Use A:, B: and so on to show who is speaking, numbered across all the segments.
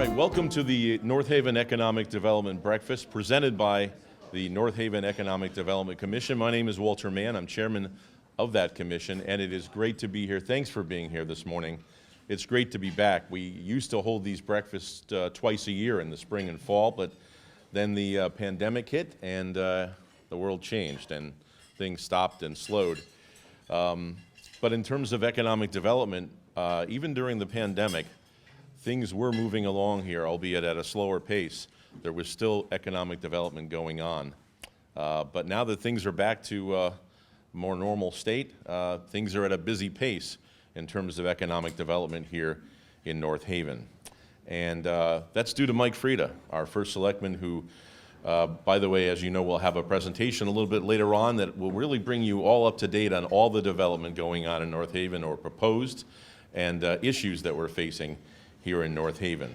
A: right, welcome to the North Haven Economic Development Breakfast presented by the North Haven Economic Development Commission. My name is Walter Mann. I'm chairman of that commission, and it is great to be here. Thanks for being here this morning. It's great to be back. We used to hold these breakfasts twice a year in the spring and fall, but then the pandemic hit and the world changed and things stopped and slowed. But in terms of economic development, even during the pandemic, things were moving along here, albeit at a slower pace. There was still economic development going on. But now that things are back to a more normal state, things are at a busy pace in terms of economic development here in North Haven. And that's due to Mike Frieda, our first selectman, who, by the way, as you know, we'll have a presentation a little bit later on that will really bring you all up to date on all the development going on in North Haven or proposed and issues that we're facing here in North Haven.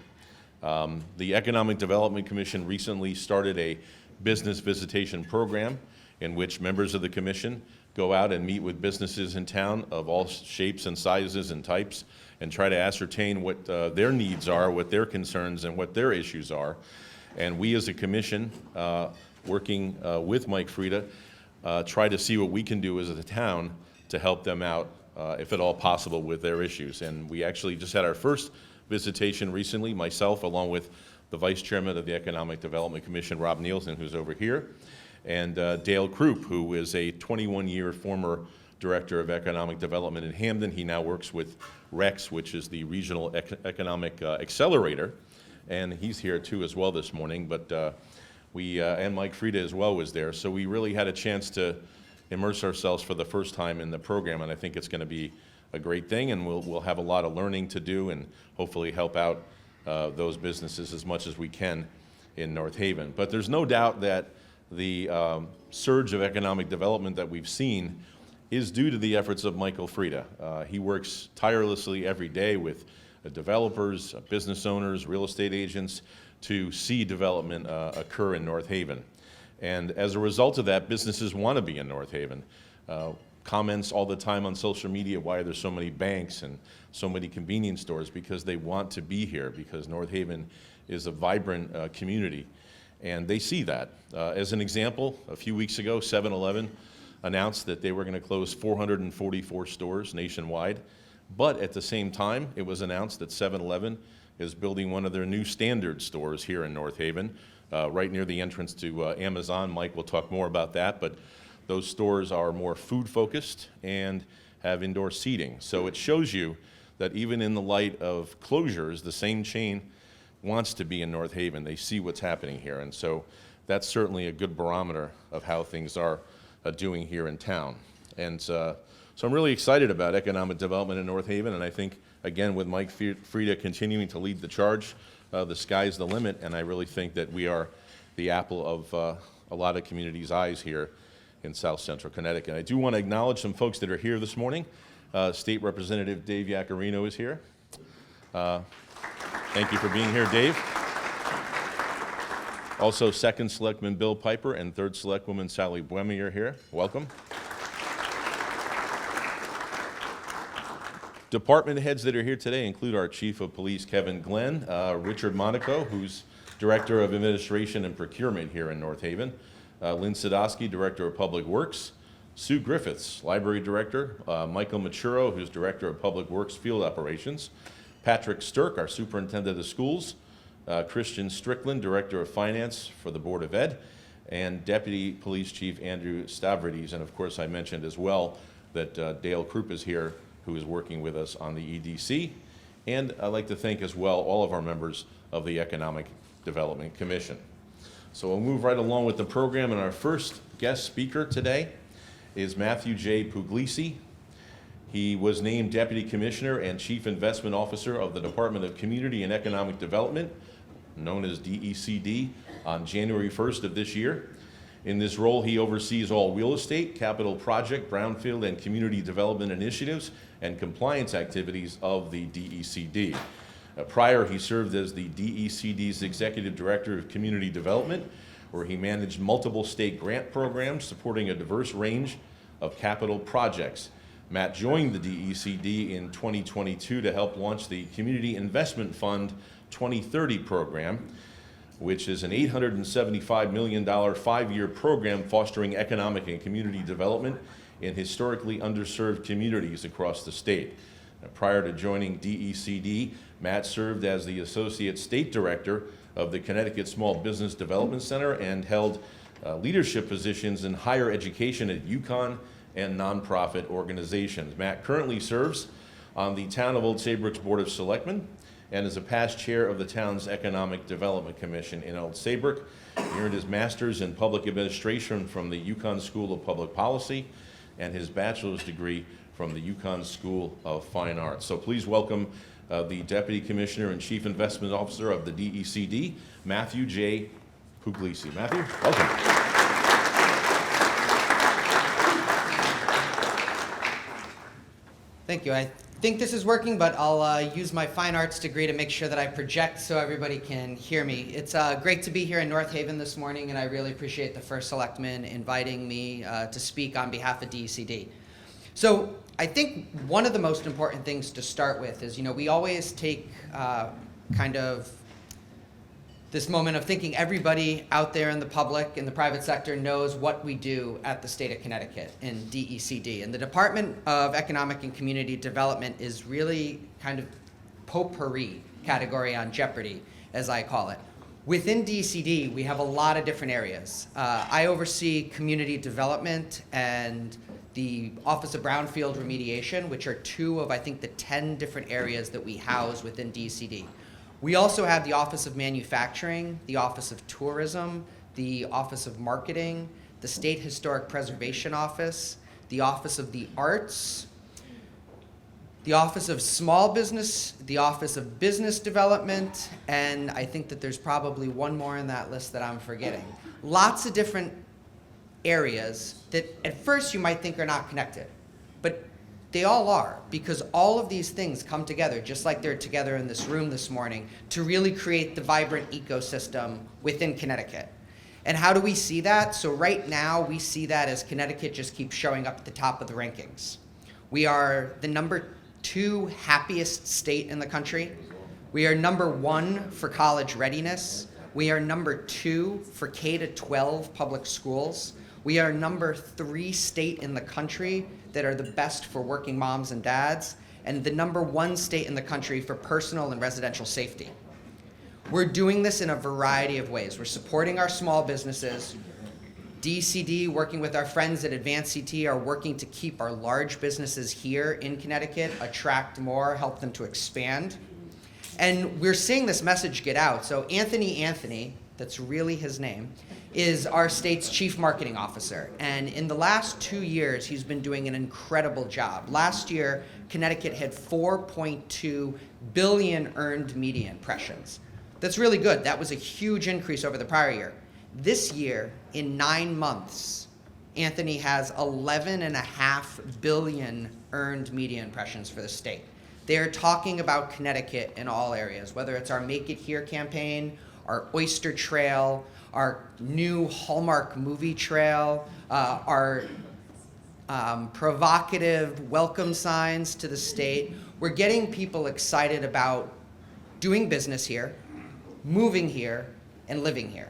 A: The Economic Development Commission recently started a business visitation program in which members of the commission go out and meet with businesses in town of all shapes and sizes and types and try to ascertain what their needs are, what their concerns and what their issues are. And we as a commission, working with Mike Frieda, try to see what we can do as a town to help them out, if at all possible, with their issues. And we actually just had our first visitation recently, myself along with the Vice Chairman of the Economic Development Commission, Rob Nielsen, who's over here, and Dale Krupp, who is a 21-year former Director of Economic Development in Hamden. He now works with REX, which is the Regional Economic Accelerator, and he's here too as well this morning. But and Mike Frieda as well was there, so we really had a chance to immerse ourselves for the first time in the program, and I think it's going to be a great thing, and we'll have a lot of learning to do and hopefully help out those businesses as much as we can in North Haven. But there's no doubt that the surge of economic development that we've seen is due to the efforts of Michael Frieda. He works tirelessly every day with developers, business owners, real estate agents to see development occur in North Haven. And as a result of that, businesses want to be in North Haven. Comments all the time on social media why there's so many banks and so many convenience stores, because they want to be here, because North Haven is a vibrant community. And they see that. As an example, a few weeks ago, 7-Eleven announced that they were going to close 444 stores nationwide. But at the same time, it was announced that 7-Eleven is building one of their new standard stores here in North Haven, right near the entrance to Amazon. Mike will talk more about that, but those stores are more food focused and have indoor seating. So it shows you that even in the light of closures, the same chain wants to be in North Haven. They see what's happening here. And so that's certainly a good barometer of how things are doing here in town. And so I'm really excited about economic development in North Haven. And I think, again, with Mike Frieda continuing to lead the charge, the sky's the limit. And I really think that we are the apple of a lot of communities' eyes here in South Central Connecticut. I do want to acknowledge some folks that are here this morning. State Representative Dave Yaccarino is here. Thank you for being here, Dave. Also, Second Selectman Bill Piper and Third Selectwoman Sally Buemi are here. Welcome. Department heads that are here today include our Chief of Police, Kevin Glenn, Richard Monaco, who's Director of Administration and Procurement here in North Haven, Lynn Sadowski, Director of Public Works, Sue Griffiths, Library Director, Michael Machuro, who's Director of Public Works Field Operations, Patrick Stirk, our Superintendent of Schools, Christian Strickland, Director of Finance for the Board of Ed, and Deputy Police Chief Andrew Stavridis. And of course, I mentioned as well that Dale Krupp is here, who is working with us on the EDC. And I'd like to thank as well all of our members of the Economic Development Commission. So we'll move right along with the program, and our first guest speaker today is Matthew J. Puglisi. He was named Deputy Commissioner and Chief Investment Officer of the Department of Community and Economic Development, known as DECD, on January 1st of this year. In this role, he oversees all real estate, capital project, brownfield, and community development initiatives and compliance activities of the DECD. Prior, he served as the DECD's Executive Director of Community Development, where he managed multiple state grant programs supporting a diverse range of capital projects. Matt joined the DECD in 2022 to help launch the Community Investment Fund 2030 program, which is an $875 million 5-year program fostering economic and community development in historically underserved communities across the state. Now, prior to joining DECD, Matt served as the Associate State Director of the Connecticut Small Business Development Center and held leadership positions in higher education at UConn and nonprofit organizations. Matt currently serves on the Town of Old Saybrook's Board of Selectmen and is a past chair of the town's Economic Development Commission in Old Saybrook. He earned his master's in public administration from the UConn School of Public Policy and his bachelor's degree from the UConn School of Fine Arts. So please welcome the Deputy Commissioner and Chief Investment Officer of the DECD, Matthew J. Puglisi. Matthew, welcome.
B: Thank you. I think this is working, but I'll use my fine arts degree to make sure that I project so everybody can hear me. It's great to be here in North Haven this morning, and I really appreciate the First Selectman inviting me to speak on behalf of DECD. So I think one of the most important things to start with is, we always take kind of this moment of thinking everybody out there in the public, in the private sector, knows what we do at the state of Connecticut in DECD. And the Department of Economic and Community Development is really kind of potpourri category on Jeopardy, as I call it. Within DECD, we have a lot of different areas. I oversee community development and the Office of Brownfield Remediation, which are 2 of, I think, the 10 different areas that we house within DECD. We also have the Office of Manufacturing, the Office of Tourism, the Office of Marketing, the State Historic Preservation Office, the Office of the Arts, the Office of Small Business, the Office of Business Development, and I think that there's probably one more in that list that I'm forgetting. Lots of different areas that at first you might think are not connected, but they all are, because all of these things come together, just like they're together in this room this morning, to really create the vibrant ecosystem within Connecticut. And how do we see that? So right now, we see that as Connecticut just keeps showing up at the top of the rankings. We are the number 2 happiest state in the country. We are number 1 for college readiness. We are number 2 for K-12 public schools. We are number 3 state in the country that are the best for working moms and dads, and the number 1 state in the country for personal and residential safety. We're doing this in a variety of ways. We're supporting our small businesses. DECD, working with our friends at Advanced CT, are working to keep our large businesses here in Connecticut, attract more, help them to expand. And we're seeing this message get out. So Anthony, that's really his name, is our state's chief marketing officer. And in the last 2 years, he's been doing an incredible job. Last year, Connecticut had 4.2 billion earned media impressions. That's really good. That was a huge increase over the prior year. This year, in 9 months, Anthony has 11.5 billion earned media impressions for the state. They're talking about Connecticut in all areas, whether it's our Make It Here campaign, our Oyster Trail, our new Hallmark movie trail, our provocative welcome signs to the state. We're getting people excited about doing business here, moving here, and living here.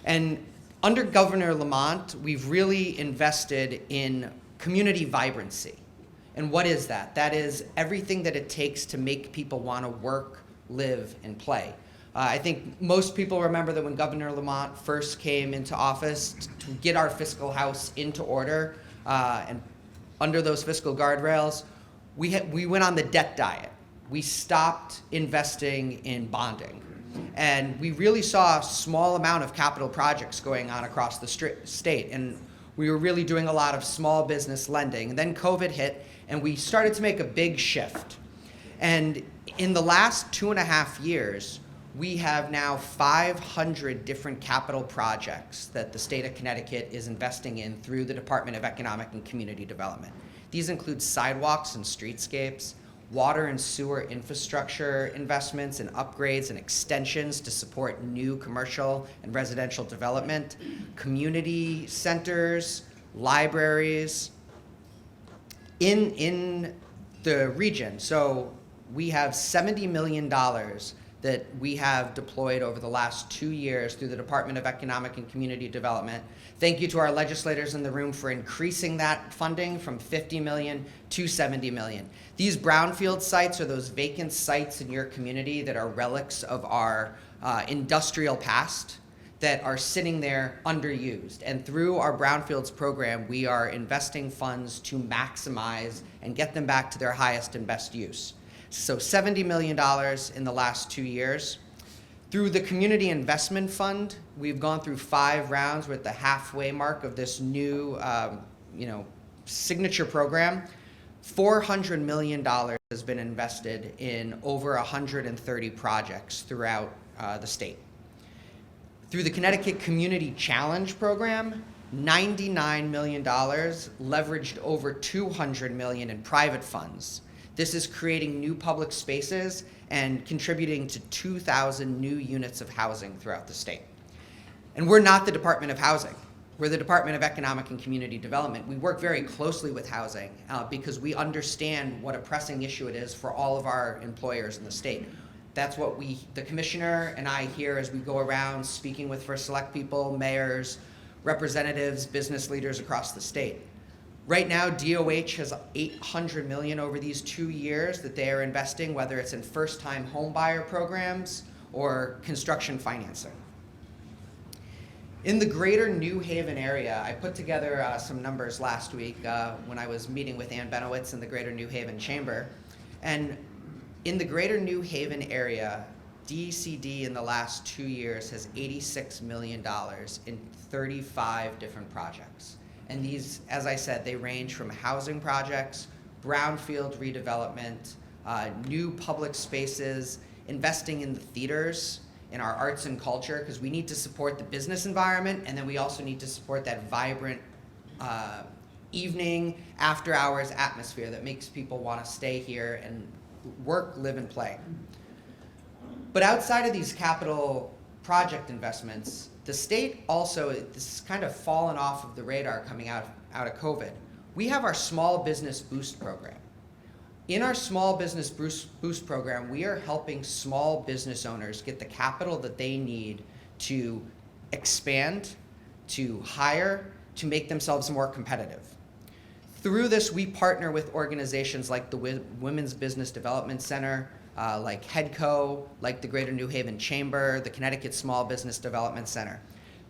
B: And under Governor Lamont, we've really invested in community vibrancy. And what is that? That is everything that it takes to make people want to work, live, and play. I think most people remember that when Governor Lamont first came into office to get our fiscal house into order and under those fiscal guardrails, we went on the debt diet. We stopped investing in bonding. And we really saw a small amount of capital projects going on across the state. And we were really doing a lot of small business lending. And then COVID hit, and we started to make a big shift. And in the last 2.5 years, we have now 500 different capital projects that the state of Connecticut is investing in through the Department of Economic and Community Development. These include sidewalks and streetscapes, water and sewer infrastructure investments and upgrades and extensions to support new commercial and residential development, community centers, libraries, in the region. So we have $70 million that we have deployed over the last 2 years through the Department of Economic and Community Development. Thank you to our legislators in the room for increasing that funding from 50 million to 70 million. These brownfield sites are those vacant sites in your community that are relics of our industrial past that are sitting there underused. And through our brownfields program, we are investing funds to maximize and get them back to their highest and best use. So $70 million in the last 2 years. Through the Community Investment Fund, we've gone through 5 rounds. We're at the halfway mark of this new signature program. $400 million has been invested in over 130 projects throughout the state. Through the Connecticut Community Challenge Program, $99 million leveraged over $200 million in private funds. This is creating new public spaces and contributing to 2,000 new units of housing throughout the state. And we're not the Department of Housing. We're the Department of Economic and Community Development. We work very closely with housing because we understand what a pressing issue it is for all of our employers in the state. That's what the commissioner and I hear as we go around speaking with First Select people, mayors, representatives, business leaders across the state. Right now, DOH has $800 million over these 2 years that they are investing, whether it's in first-time home buyer programs or construction financing. In the greater New Haven area, I put together some numbers last week when I was meeting with Ann Benowitz in the Greater New Haven Chamber. And in the greater New Haven area, DCD in the last 2 years has $86 million in 35 different projects. And these, as I said, they range from housing projects, brownfield redevelopment, new public spaces, investing in the theaters, in our arts and culture, because we need to support the business environment, and then we also need to support that vibrant evening, after hours atmosphere that makes people want to stay here and work, live, and play. But outside of these capital project investments, the state also, this is kind of fallen off of the radar coming out of COVID. We have our Small Business Boost program. In our Small Business Boost program, we are helping small business owners get the capital that they need to expand, to hire, to make themselves more competitive. Through this, we partner with organizations like the Women's Business Development Center, like HEDCO, like the Greater New Haven Chamber, the Connecticut Small Business Development Center.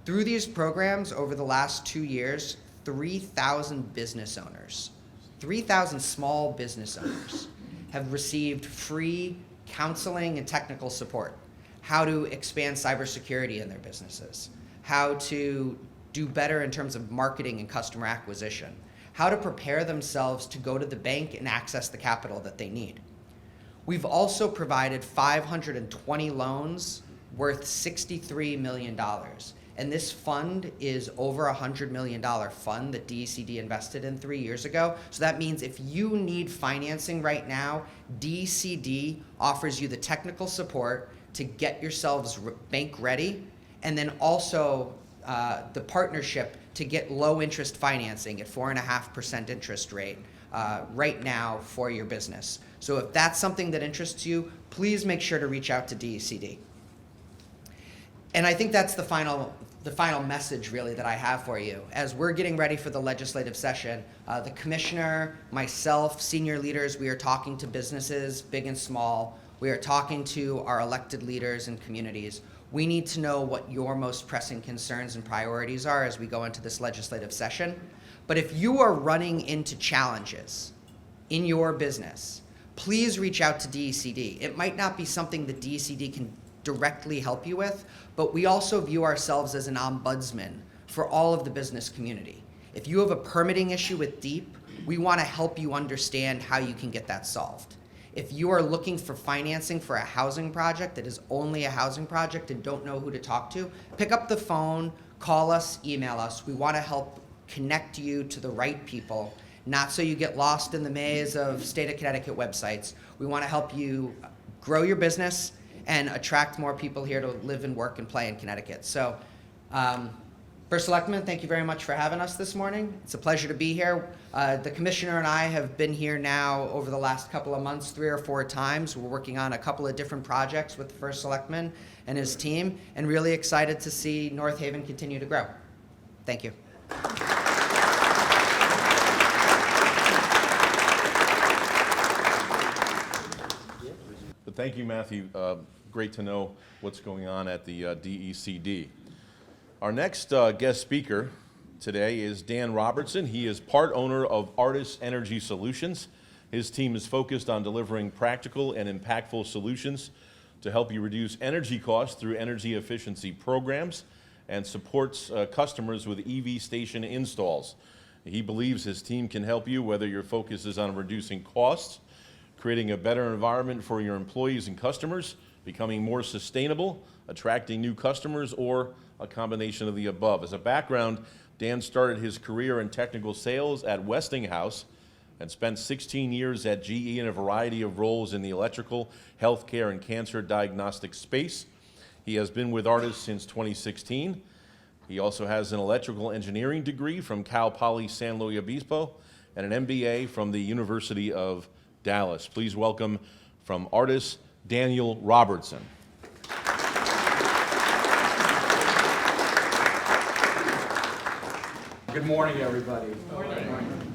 B: Through these programs over the last 2 years, 3,000 business owners, 3,000 small business owners have received free counseling and technical support, how to expand cybersecurity in their businesses, how to do better in terms of marketing and customer acquisition, how to prepare themselves to go to the bank and access the capital that they need. We've also provided 520 loans worth $63 million. And this fund is over a $100 million fund that DCD invested in 3 years ago. So that means if you need financing right now, DCD offers you the technical support to get yourselves bank ready, and then also the partnership to get low interest financing at 4.5% interest rate right now for your business. So if that's something that interests you, please make sure to reach out to DCD. And I think that's the final message really that I have for you. As we're getting ready for the legislative session, the commissioner, myself, senior leaders, we are talking to businesses, big and small. We are talking to our elected leaders and communities. We need to know what your most pressing concerns and priorities are as we go into this legislative session. But if you are running into challenges in your business, please reach out to DCD. It might not be something that DCD can directly help you with, but we also view ourselves as an ombudsman for all of the business community. If you have a permitting issue with DEEP, we want to help you understand how you can get that solved. If you are looking for financing for a housing project that is only a housing project and don't know who to talk to, pick up the phone, call us, email us. We want to help connect you to the right people, not so you get lost in the maze of state of Connecticut websites. We want to help you grow your business and attract more people here to live and work and play in Connecticut. So First Selectman, thank you very much for having us this morning. It's a pleasure to be here. The Commissioner and I have been here now over the last couple of months, 3 or 4 times. We're working on a couple of different projects with the First Selectman and his team, and really excited to see North Haven continue to grow. Thank you.
A: But thank you, Matthew. Great to know what's going on at the DECD. Our next guest speaker today is Dan Robertson. He is part owner of Artis Energy Solutions. His team is focused on delivering practical and impactful solutions to help you reduce energy costs through energy efficiency programs and supports customers with EV station installs. He believes his team can help you whether your focus is on reducing costs, creating a better environment for your employees and customers, becoming more sustainable, attracting new customers, or a combination of the above. As a background, Dan started his career in technical sales at Westinghouse and spent 16 years at GE in a variety of roles in the electrical, healthcare, and cancer diagnostic space. He has been with Artis since 2016. He also has an electrical engineering degree from Cal Poly San Luis Obispo and an MBA from the University of Dallas. Please welcome from Artis, Daniel Robertson.
C: Good morning, everybody. Good morning.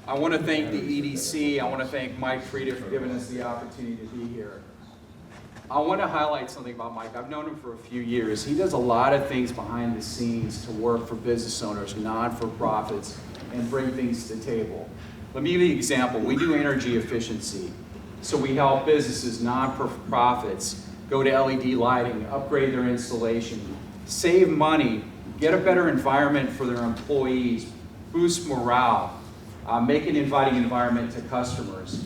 C: I want to thank the EDC. I want to thank Mike Frieda for giving us the opportunity to be here. I want to highlight something about Mike. I've known him for a few years. He does a lot of things behind the scenes to work for business owners, non-for-profits, and bring things to the table. Let me give you an example. We do energy efficiency. So we help businesses, non-for-profits, go to LED lighting, upgrade their installation, save money, get a better environment for their employees, boost morale, make an inviting environment to customers.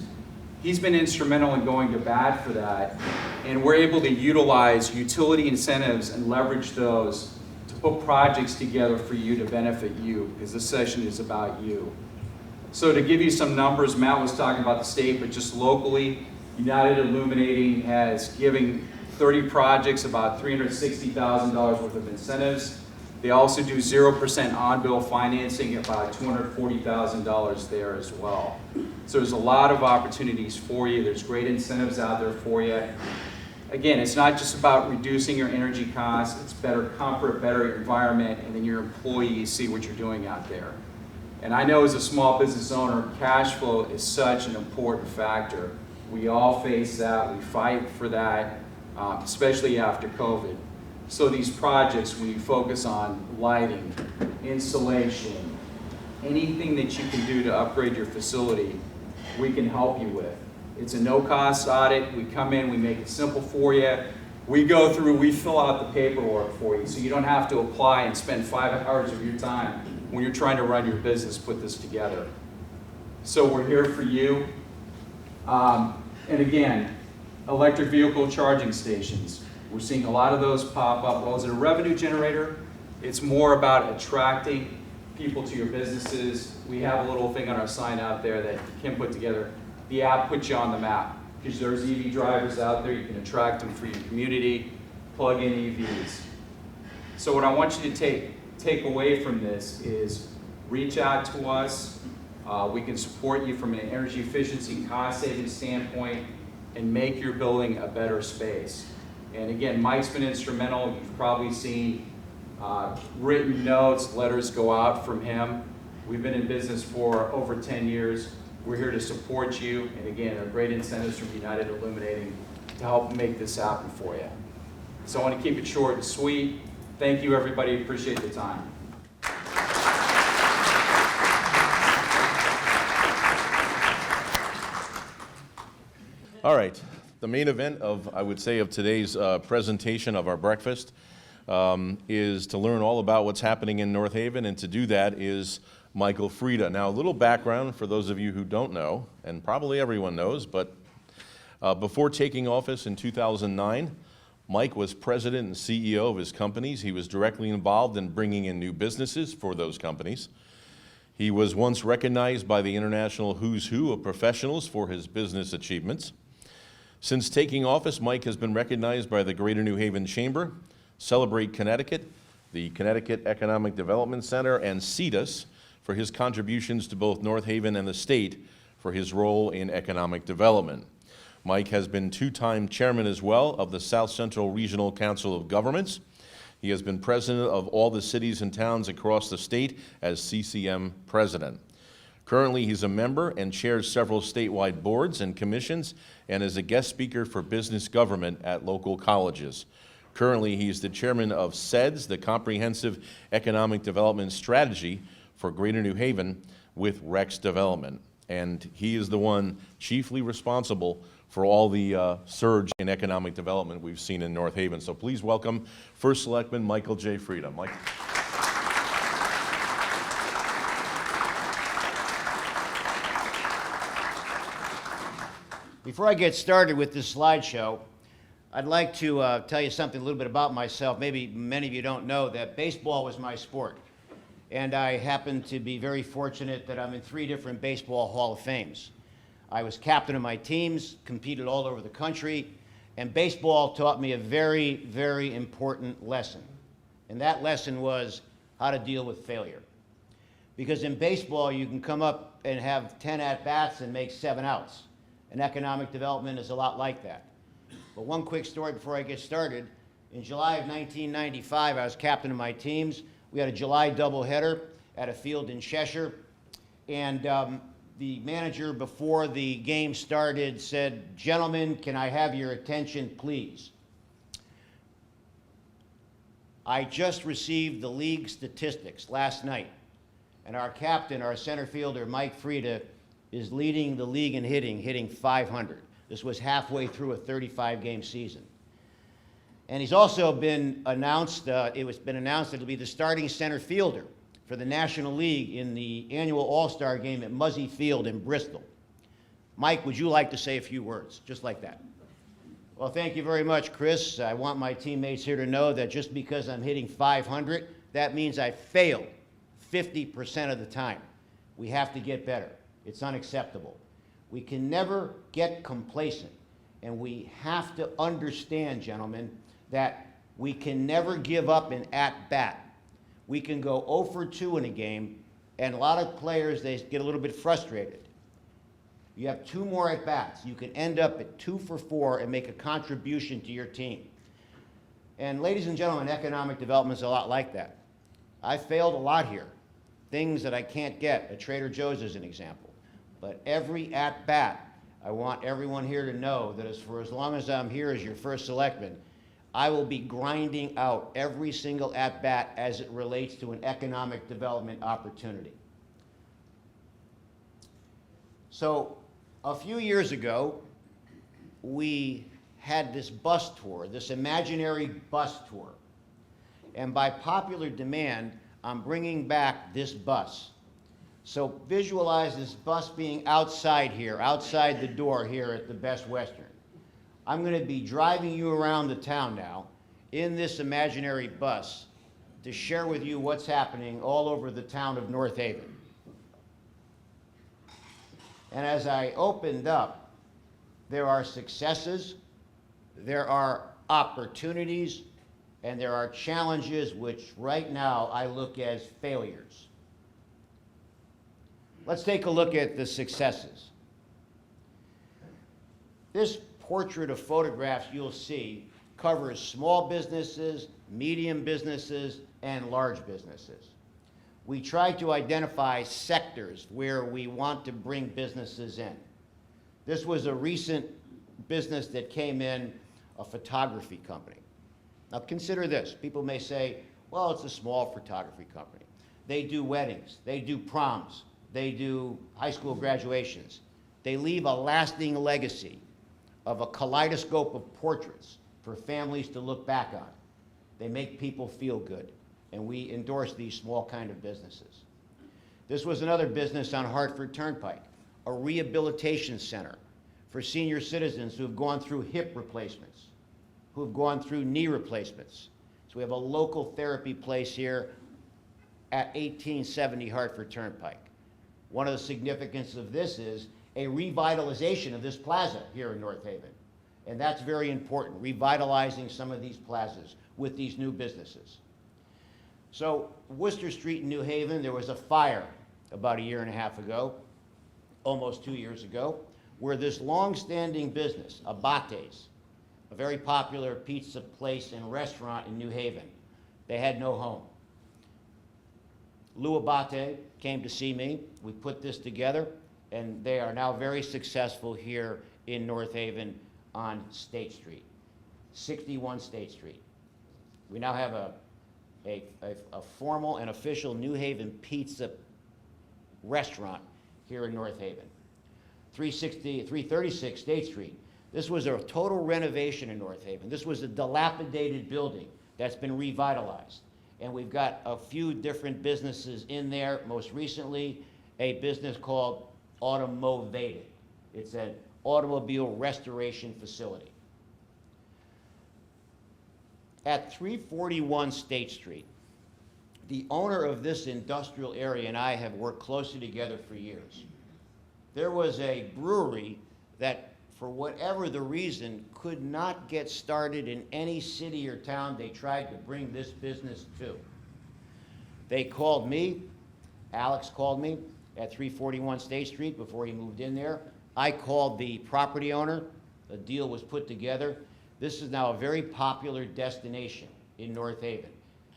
C: He's been instrumental in going to bat for that, and we're able to utilize utility incentives and leverage those to put projects together for you to benefit you, because this session is about you. So to give you some numbers, Matt was talking about the state, but just locally, United Illuminating has given 30 projects about $360,000 worth of incentives. They also do 0% on-bill financing, about $240,000 there as well. So there's a lot of opportunities for you. There's great incentives out there for you. Again, it's not just about reducing your energy costs, it's better comfort, better environment, and then your employees see what you're doing out there. And I know as a small business owner, cash flow is such an important factor. We all face that, we fight for that, especially after COVID. So these projects, we focus on lighting, installation, anything that you can do to upgrade your facility, we can help you with. It's a no-cost audit. We come in, we make it simple for you. We go through, we fill out the paperwork for you, so you don't have to apply and spend 5 hours of your time when you're trying to run your business, put this together. So we're here for you. And again, electric vehicle charging stations. We're seeing a lot of those pop up. Well, is it a revenue generator? It's more about attracting people to your businesses. We have a little thing on our sign out there that Kim put together. The app puts you on the map because there's EV drivers out there. You can attract them for your community, plug in EVs. So what I want you to take away from this is reach out to us. We can support you from an energy efficiency, cost saving standpoint, and make your building a better space. And again, Mike's been instrumental. You've probably seen written notes, letters go out from him. We've been in business for over 10 years. We're here to support you. And again, there are great incentives from United Illuminating to help make this happen for you. So I want to keep it short and sweet. Thank you, everybody. Appreciate the time.
A: All right. The main event of, I would say, of today's presentation of our breakfast is to learn all about what's happening in North Haven, and to do that is Michael Frieda. Now, a little background for those of you who don't know, and probably everyone knows, but before taking office in 2009, Mike was president and CEO of his companies. He was directly involved in bringing in new businesses for those companies. He was once recognized by the international who's who of professionals for his business achievements. Since taking office, Mike has been recognized by the Greater New Haven Chamber, Celebrate Connecticut, the Connecticut Economic Development Center, and CEDUS for his contributions to both North Haven and the state for his role in economic development. Mike has been two-time chairman as well of the South Central Regional Council of Governments. He has been president of all the cities and towns across the state as CCM president. Currently, he's a member and chairs several statewide boards and commissions and is a guest speaker for business government at local colleges. Currently, he is the chairman of CEDS, the Comprehensive Economic Development Strategy for Greater New Haven with Rex Development. And he is the one chiefly responsible for all the surge in economic development we've seen in North Haven. So please welcome First Selectman Michael J. Frieda. Mike.
D: Before I get started with this slideshow, I'd like to tell you something a little bit about myself. Maybe many of you don't know that baseball was my sport. And I happen to be very fortunate that I'm in 3 different baseball Hall of Fames. I was captain of my teams, competed all over the country, and baseball taught me a very, very important lesson. And that lesson was how to deal with failure. Because in baseball, you can come up and have 10 at-bats and make 7 outs. And economic development is a lot like that. But one quick story before I get started. In July of 1995, I was captain of my teams. We had a July doubleheader at a field in Cheshire. And the manager, before the game started, said, "Gentlemen, can I have your attention, please?" I just received the league statistics last night. And our captain, our center fielder, Mike Frieda, is leading the league in hitting 500. This was halfway through a 35-game season. And he's also been announced, it announced that he'll be the starting center fielder for the National League in the annual All-Star game at Muzzy Field in Bristol. Mike, would you like to say a few words, just like that? Well, thank you very much, Chris. I want my teammates here to know that just because I'm hitting 500, that means I failed 50% of the time. We have to get better. It's unacceptable. We can never get complacent, and we have to understand, gentlemen, that we can never give up an at-bat. We can go 0 for 2 in a game, and a lot of players, they get a little bit frustrated. You have 2 more at-bats. You can end up at 2 for 4 and make a contribution to your team. And ladies and gentlemen, economic development is a lot like that. I failed a lot here. Things that I can't get at Trader Joe's is an example. But every at-bat, I want everyone here to know that for as long as I'm here as your first selectman, I will be grinding out every single at-bat as it relates to an economic development opportunity. So a few years ago, we had this bus tour, this imaginary bus tour. And by popular demand, I'm bringing back this bus. So visualize this bus being outside here, outside the door here at the Best Western. I'm going to be driving you around the town now in this imaginary bus to share with you what's happening all over the town of North Haven. And as I opened up, there are successes, there are opportunities, and there are challenges which right now I look as failures. Let's take a look at the successes. This portrait of photographs you'll see covers small businesses, medium businesses, and large businesses. We try to identify sectors where we want to bring businesses in. This was a recent business that came in, a photography company. Now consider this. People may say, well, it's a small photography company. They do weddings, they do proms, they do high school graduations. They leave a lasting legacy of a kaleidoscope of portraits for families to look back on. They make people feel good, and we endorse these small kind of businesses. This was another business on Hartford Turnpike, a rehabilitation center for senior citizens who have gone through hip replacements, who have gone through knee replacements. So we have a local therapy place here at 1870 Hartford Turnpike. One of the significance of this is a revitalization of this plaza here in North Haven. And that's very important, revitalizing some of these plazas with these new businesses. So Worcester Street in New Haven, there was a fire about a year and a half ago, almost 2 years ago, where this long-standing business, Abate's, a very popular pizza place and restaurant in New Haven, they had no home. Lou Abate came to see me. We put this together, and they are now very successful here in North Haven on State Street, 61 State Street. We now have a formal and official New Haven pizza restaurant here in North Haven. 336 State Street. This was a total renovation in North Haven. This was a dilapidated building that's been revitalized. And we've got a few different businesses in there. Most recently, a business called Automovated. It's an automobile restoration facility. At 341 State Street, the owner of this industrial area and I have worked closely together for years. There was a brewery that, for whatever the reason, could not get started in any city or town they tried to bring this business to. They called me, Alex called me at 341 State Street before he moved in there. I called the property owner, a deal was put together. This is now a very popular destination in North Haven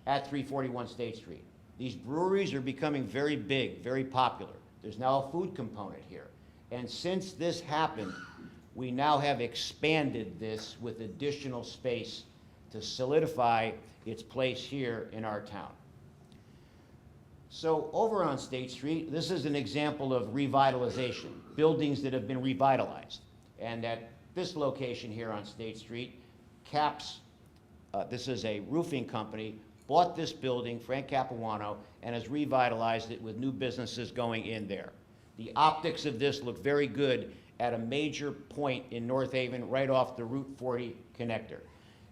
D: at 341 State Street. These breweries are becoming very big, very popular. There's now a food component here. And since this happened, we now have expanded this with additional space to solidify its place here in our town. So over on State Street, this is an example of revitalization, buildings that have been revitalized. And at this location here on State Street, Caps, this is a roofing company, bought this building, Frank Capuano, and has revitalized it with new businesses going in there. The optics of this look very good at a major point in North Haven, right off the Route 40 connector.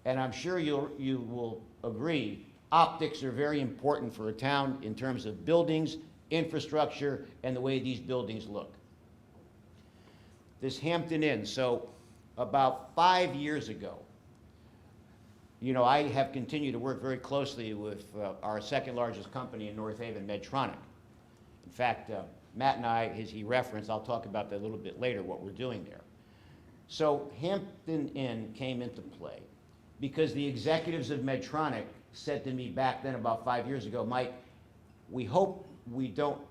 D: And I'm sure you will agree, optics are very important for a town in terms of buildings, infrastructure, and the way these buildings look. This Hampton Inn, so about 5 years ago, you know, I have continued to work very closely with our second largest company in North Haven, Medtronic. In fact, Matt and I, as he referenced, I'll talk about that a little bit later, what we're doing there. So Hampton Inn came into play because the executives of Medtronic said to me back then about 5 years ago, Mike, we hope we don't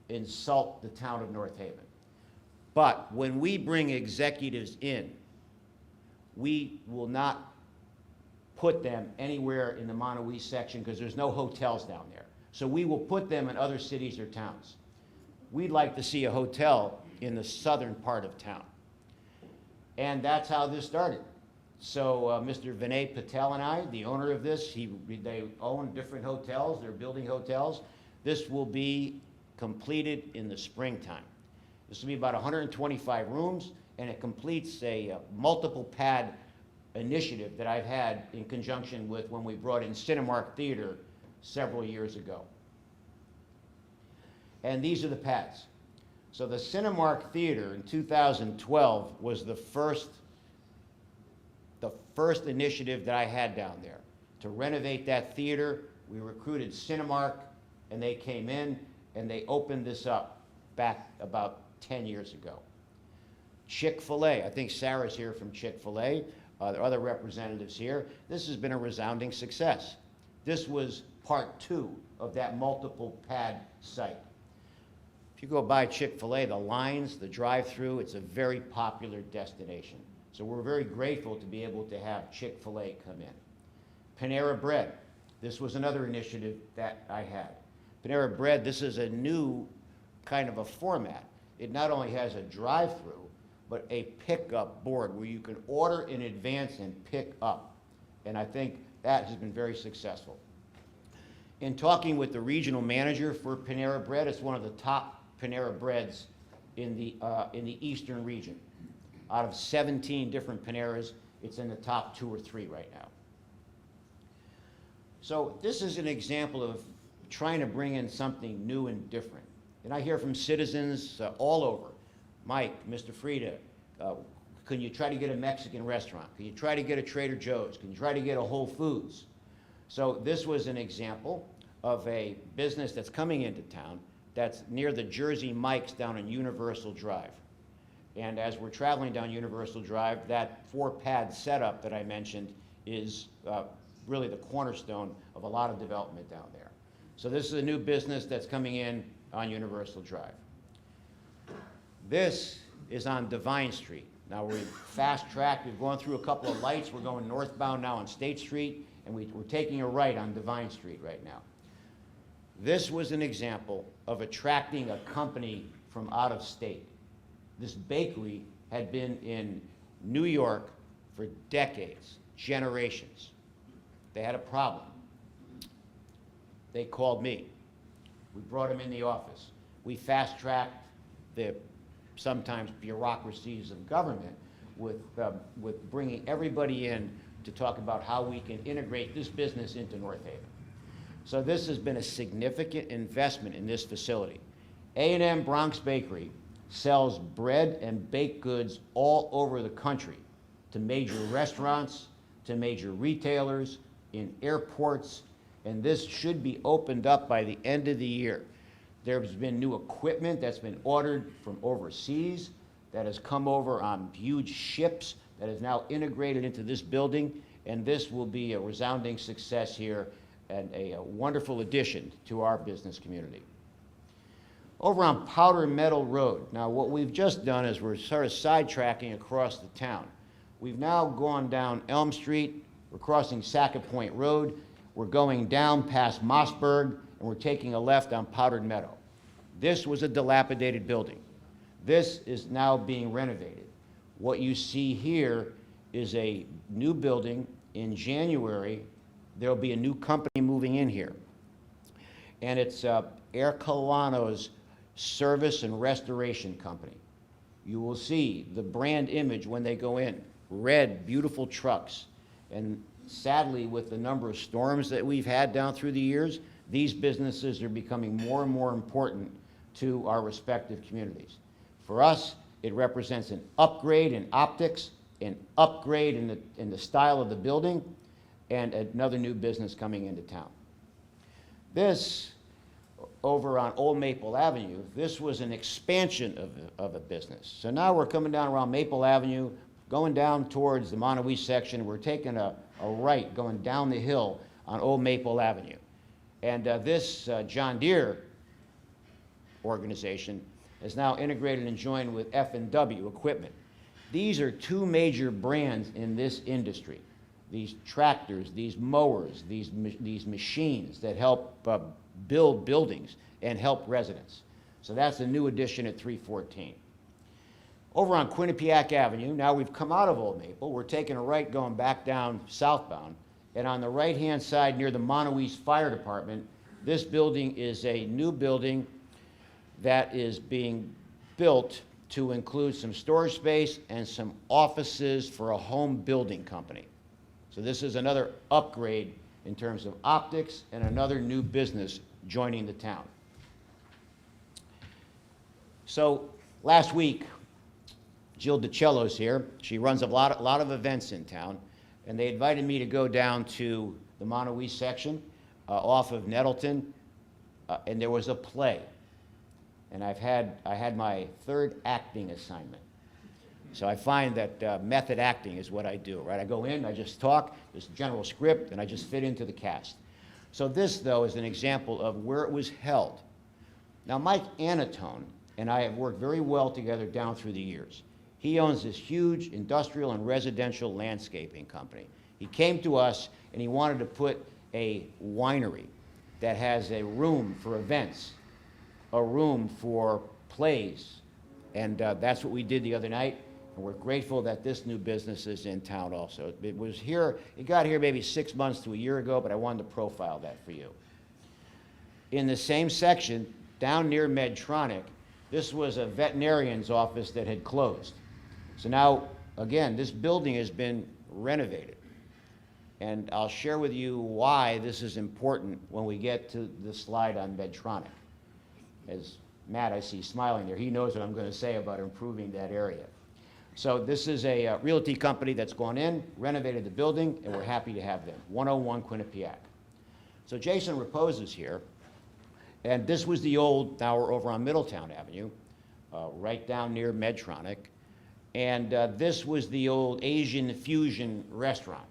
D: insult the town of North Haven. But when we bring executives in, we will not put them anywhere in the Monterey section because there's no hotels down there. So we will put them in other cities or towns. We'd like to see a hotel in the southern part of town. And that's how this started. So Mr. Vinay Patel and I, the owner of this, they own different hotels, they're building hotels. This will be completed in the springtime. This will be about 125 rooms, and it completes a multiple pad initiative that I've had in conjunction with when we brought in Cinemark Theater several years ago. And these are the pads. So the Cinemark Theater in 2012 was the first initiative that I had down there to renovate that theater. We recruited Cinemark, and they came in and they opened this up back about 10 years ago. Chick-fil-A, I think Sarah's here from Chick-fil-A. There are other representatives here. This has been a resounding success. This was part 2 of that multiple pad site. If you go by Chick-fil-A, the lines, the drive-through, it's a very popular destination. So we're very grateful to be able to have Chick-fil-A come in. Panera Bread, this was another initiative that I had. Panera Bread, this is a new kind of a format. It not only has a drive-through, but a pickup board where you can order in advance and pick up. And I think that has been very successful. In talking with the regional manager for Panera Bread, it's one of the top Panera Breads in the eastern region. Out of 17 different Paneras, it's in the top 2 or 3 right now. So this is an example of trying to bring in something new and different. And I hear from citizens all over, Mike, Mr. Frieda, can you try to get a Mexican restaurant? Can you try to get a Trader Joe's? Can you try to get a Whole Foods? So this was an example. of a business that's coming into town that's near the Jersey Mike's down on Universal Drive. And as we're traveling down Universal Drive, that 4-pad setup that I mentioned is really the cornerstone of a lot of development down there. So this is a new business that's coming in on Universal Drive. This is on Devine Street. Now we're fast-tracked, we've gone through a couple of lights, we're going northbound now on State Street, and we're taking a right on Devine Street right now. This was an example of attracting a company from out of state. This bakery had been in New York for decades, generations. They had a problem. They called me. We brought them in the office. We fast-tracked the sometimes bureaucracies of government with bringing everybody in to talk about how we can integrate this business into North Haven. So this has been a significant investment in this facility. A&M Bronx Bakery sells bread and baked goods all over the country to major restaurants, to major retailers, in airports, and this should be opened up by the end of the year. There's been new equipment that's been ordered from overseas that has come over on huge ships that is now integrated into this building, and this will be a resounding success here and a wonderful addition to our business community. Over on Powder Meadow Road, now what we've just done is we're sort of sidetracking across the town. We've now gone down Elm Street, we're crossing Sackett Point Road, we're going down past Mossberg, and we're taking a left on Powdered Meadow. This was a dilapidated building. This is now being renovated. What you see here is a new building. In January, there'll be a new company moving in here. And it's Ercolano's Service and Restoration Company. You will see the brand image when they go in. Red, beautiful trucks. And sadly, with the number of storms that we've had down through the years, these businesses are becoming more and more important to our respective communities. For us, it represents an upgrade in optics, an upgrade in the style of the building, and another new business coming into town. This, over on Old Maple Avenue, this was an expansion of a business. So now we're coming down around Maple Avenue, going down towards the Montauk section. We're taking a right, going down the hill on Old Maple Avenue. And this John Deere organization is now integrated and joined with F&W Equipment. These are two major brands in this industry. These tractors, these mowers, these machines that help build buildings and help residents. So that's a new addition at 314. Over on Quinnipiac Avenue, now we've come out of Old Maple, we're taking a right going back down southbound, and on the right-hand side near the Montauk Fire Department, this building is a new building that is being built to include some storage space and some offices for a home building company. So this is another upgrade in terms of optics and another new business joining the town. So last week, Jill DiCello's here. She runs a lot of events in town, and they invited me to go down to the Montauk section off of Nettleton, and there was a play. And I had my third acting assignment. So I find that method acting is what I do, right? I go in, I just talk, there's a general script, and I just fit into the cast. So this, though, is an example of where it was held. Now, Mike Anatone and I have worked very well together down through the years. He owns this huge industrial and residential landscaping company. He came to us, and he wanted to put a winery that has a room for events, a room for plays, and that's what we did the other night, and we're grateful that this new business is in town also. It got here maybe 6 months to a year ago, but I wanted to profile that for you. In the same section, down near Medtronic, this was a veterinarian's office that had closed. So now, again, this building has been renovated, and I'll share with you why this is important when we get to the slide on Medtronic. As Matt, I see smiling there, he knows what I'm going to say about improving that area. So this is a realty company that's gone in, renovated the building, and we're happy to have them. 101 Quinnipiac. So Jason Repose is here, and this was the old, now we're over on Middletown Avenue, right down near Medtronic, and this was the old Asian fusion restaurant.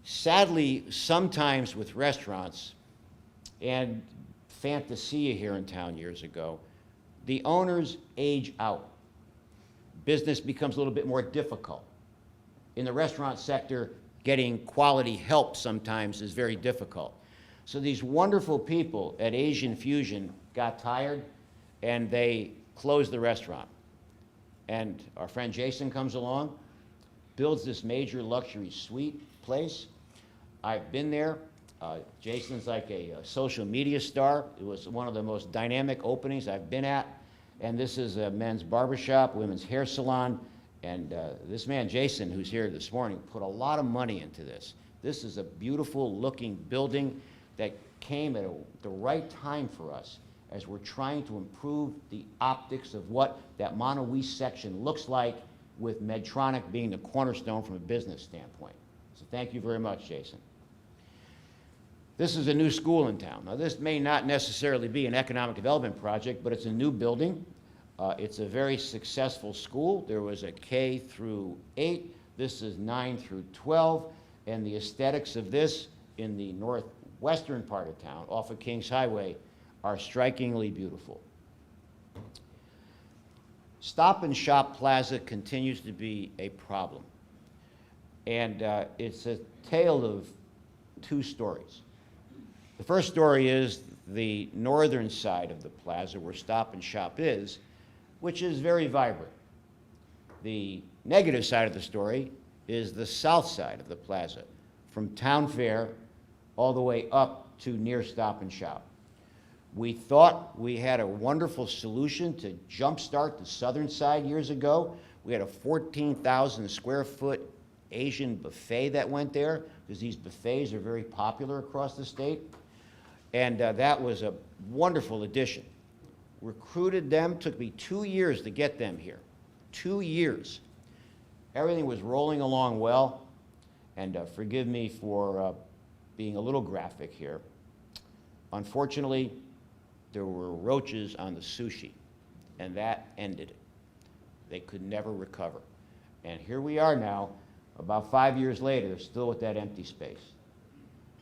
D: Sadly, sometimes with restaurants, and Fantasia here in town years ago, the owners age out. Business becomes a little bit more difficult. In the restaurant sector, getting quality help sometimes is very difficult. So these wonderful people at Asian Fusion got tired and they closed the restaurant. And our friend Jason comes along, builds this major luxury suite place. I've been there. Jason's like a social media star. It was one of the most dynamic openings I've been at. And this is a men's barbershop, women's hair salon. And this man, Jason, who's here this morning, put a lot of money into this. This is a beautiful looking building that came at the right time for us as we're trying to improve the optics of what that Monowee section looks like, with Medtronic being the cornerstone from a business standpoint. So thank you very much, Jason. This is a new school in town. Now, this may not necessarily be an economic development project, but it's a new building. It's a very successful school. There was a K through 8. This is 9 through 12. And the aesthetics of this in the northwestern part of town, off of Kings Highway, are strikingly beautiful. Stop and Shop Plaza continues to be a problem. And it's a tale of two stories. The first story is the northern side of the plaza where Stop and Shop is, which is very vibrant. The negative side of the story is the south side of the plaza, from Town Fair all the way up to near Stop and Shop. We thought we had a wonderful solution to jumpstart the southern side years ago. We had a 14,000 square foot Asian buffet that went there, because these buffets are very popular across the state. And that was a wonderful addition. Recruited them, took me 2 years to get them here. 2 years. Everything was rolling along well, and forgive me for being a little graphic here. Unfortunately, there were roaches on the sushi, and that ended it. They could never recover. And here we are now, about 5 years later, still with that empty space.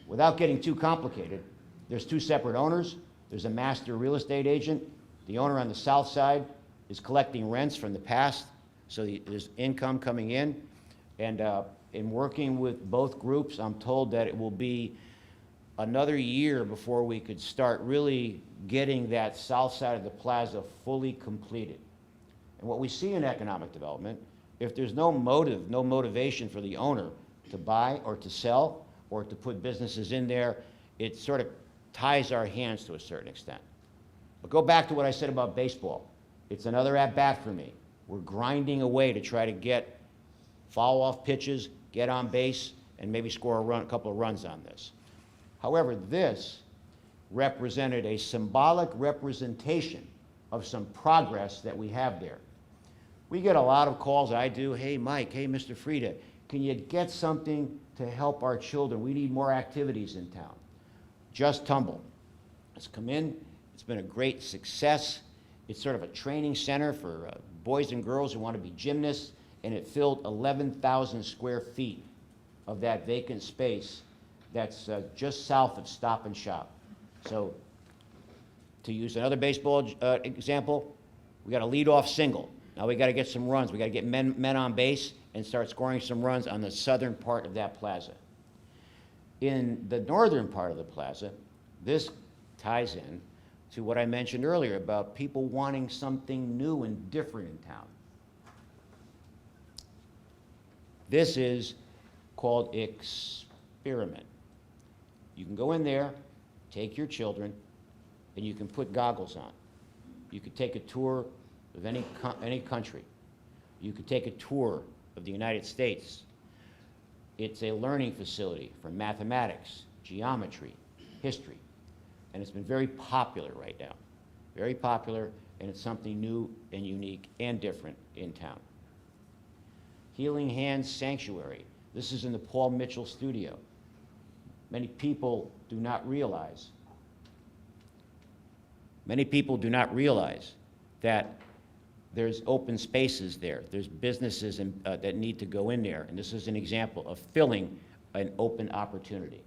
D: Without getting too complicated, there's two separate owners. There's a master real estate agent. The owner on the south side is collecting rents from the past, so there's income coming in. And in working with both groups, I'm told that it will be another year before we could start really getting that south side of the plaza fully completed. And what we see in economic development, if there's no motive, no motivation for the owner to buy or to sell or to put businesses in there, it sort of ties our hands to a certain extent. But go back to what I said about baseball. It's another at-bat for me. We're grinding away to try to get foul-off pitches, get on base, and maybe score a couple of runs on this. However, this represented a symbolic representation of some progress that we have there. We get a lot of calls, I do, hey Mike, hey Mr. Frieda, can you get something to help our children? We need more activities in town. Just Tumble has come in. It's been a great success. It's sort of a training center for boys and girls who want to be gymnasts, and it filled 11,000 square feet of that vacant space that's just south of Stop and Shop. So to use another baseball example, we got a leadoff single. Now we got to get some runs. We got to get men on base and start scoring some runs on the southern part of that plaza. In the northern part of the plaza, this ties in to what I mentioned earlier about people wanting something new and different in town. This is called Experiment. You can go in there, take your children, and you can put goggles on. You could take a tour of any country. You could take a tour of the United States. It's a learning facility for mathematics, geometry, history, and it's been very popular right now. Very popular, and it's something new and unique and different in town. Healing Hands Sanctuary. This is in the Paul Mitchell studio. many people do not realize. Many people do not realize that there's open spaces there. There's businesses that need to go in there, and this is an example of filling an open opportunity.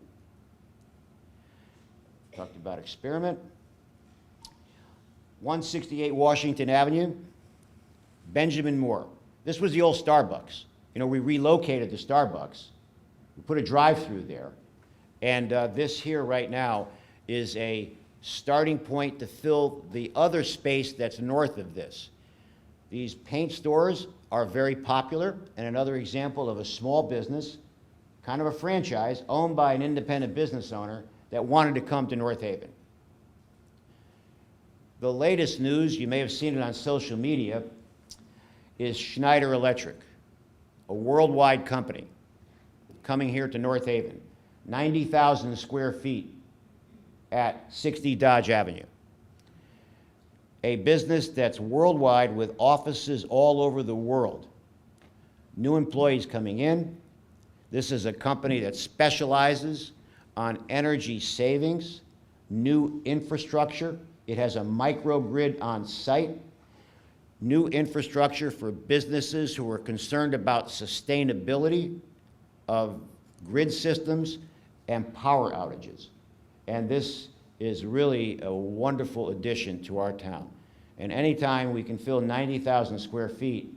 D: Talked about experiment. 168 Washington Avenue, Benjamin Moore. This was the old Starbucks. You know, we relocated the Starbucks. We put a drive-through there. And this here right now is a starting point to fill the other space that's north of this. These paint stores are very popular, and another example of a small business, kind of a franchise, owned by an independent business owner that wanted to come to North Haven. The latest news, you may have seen it on social media, is Schneider Electric, a worldwide company coming here to North Haven, 90,000 square feet at 60 Dodge Avenue. A business that's worldwide with offices all over the world. New employees coming in. This is a company that specializes on energy savings, new infrastructure. It has a microgrid on site, new infrastructure for businesses who are concerned about sustainability of grid systems and power outages. And this is really a wonderful addition to our town. And anytime we can fill 90,000 square feet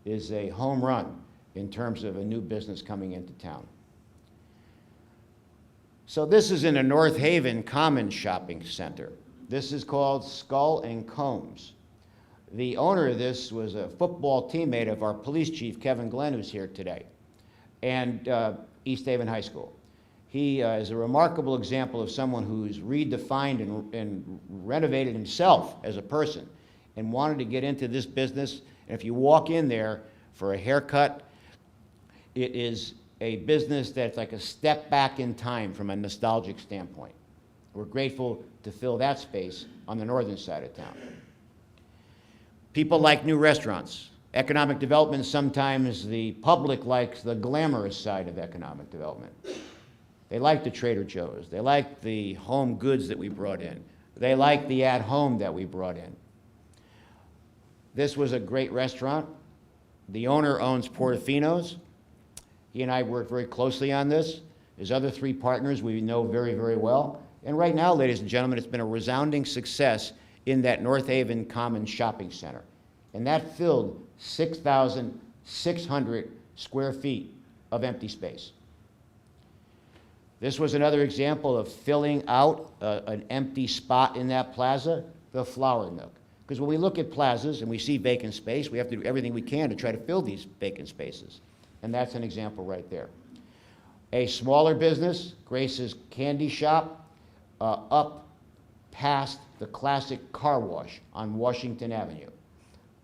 D: is a home run in terms of a new business coming into town. So this is in a North Haven Commons shopping center. This is called Skull and Combs. The owner of this was a football teammate of our police chief, Kevin Glenn, who's here today, and East Haven High School. He is a remarkable example of someone who's redefined and renovated himself as a person and wanted to get into this business. And if you walk in there for a haircut, it is a business that's like a step back in time from a nostalgic standpoint. We're grateful to fill that space on the northern side of town. People like new restaurants. Economic development, sometimes the public likes the glamorous side of economic development. They like the Trader Joe's. They like the home goods that we brought in. They like the at-home that we brought in. This was a great restaurant. The owner owns Portofino's. He and I worked very closely on this. His other three partners we know very, very well. And right now, ladies and gentlemen, it's been a resounding success in that North Haven Commons shopping center. And that filled 6,600 square feet of empty space. This was another example of filling out an empty spot in that plaza, the Flower Nook. Because when we look at plazas and we see vacant space, we have to do everything we can to try to fill these vacant spaces. And that's an example right there. A smaller business, Grace's Candy Shop, up past the classic car wash on Washington Avenue.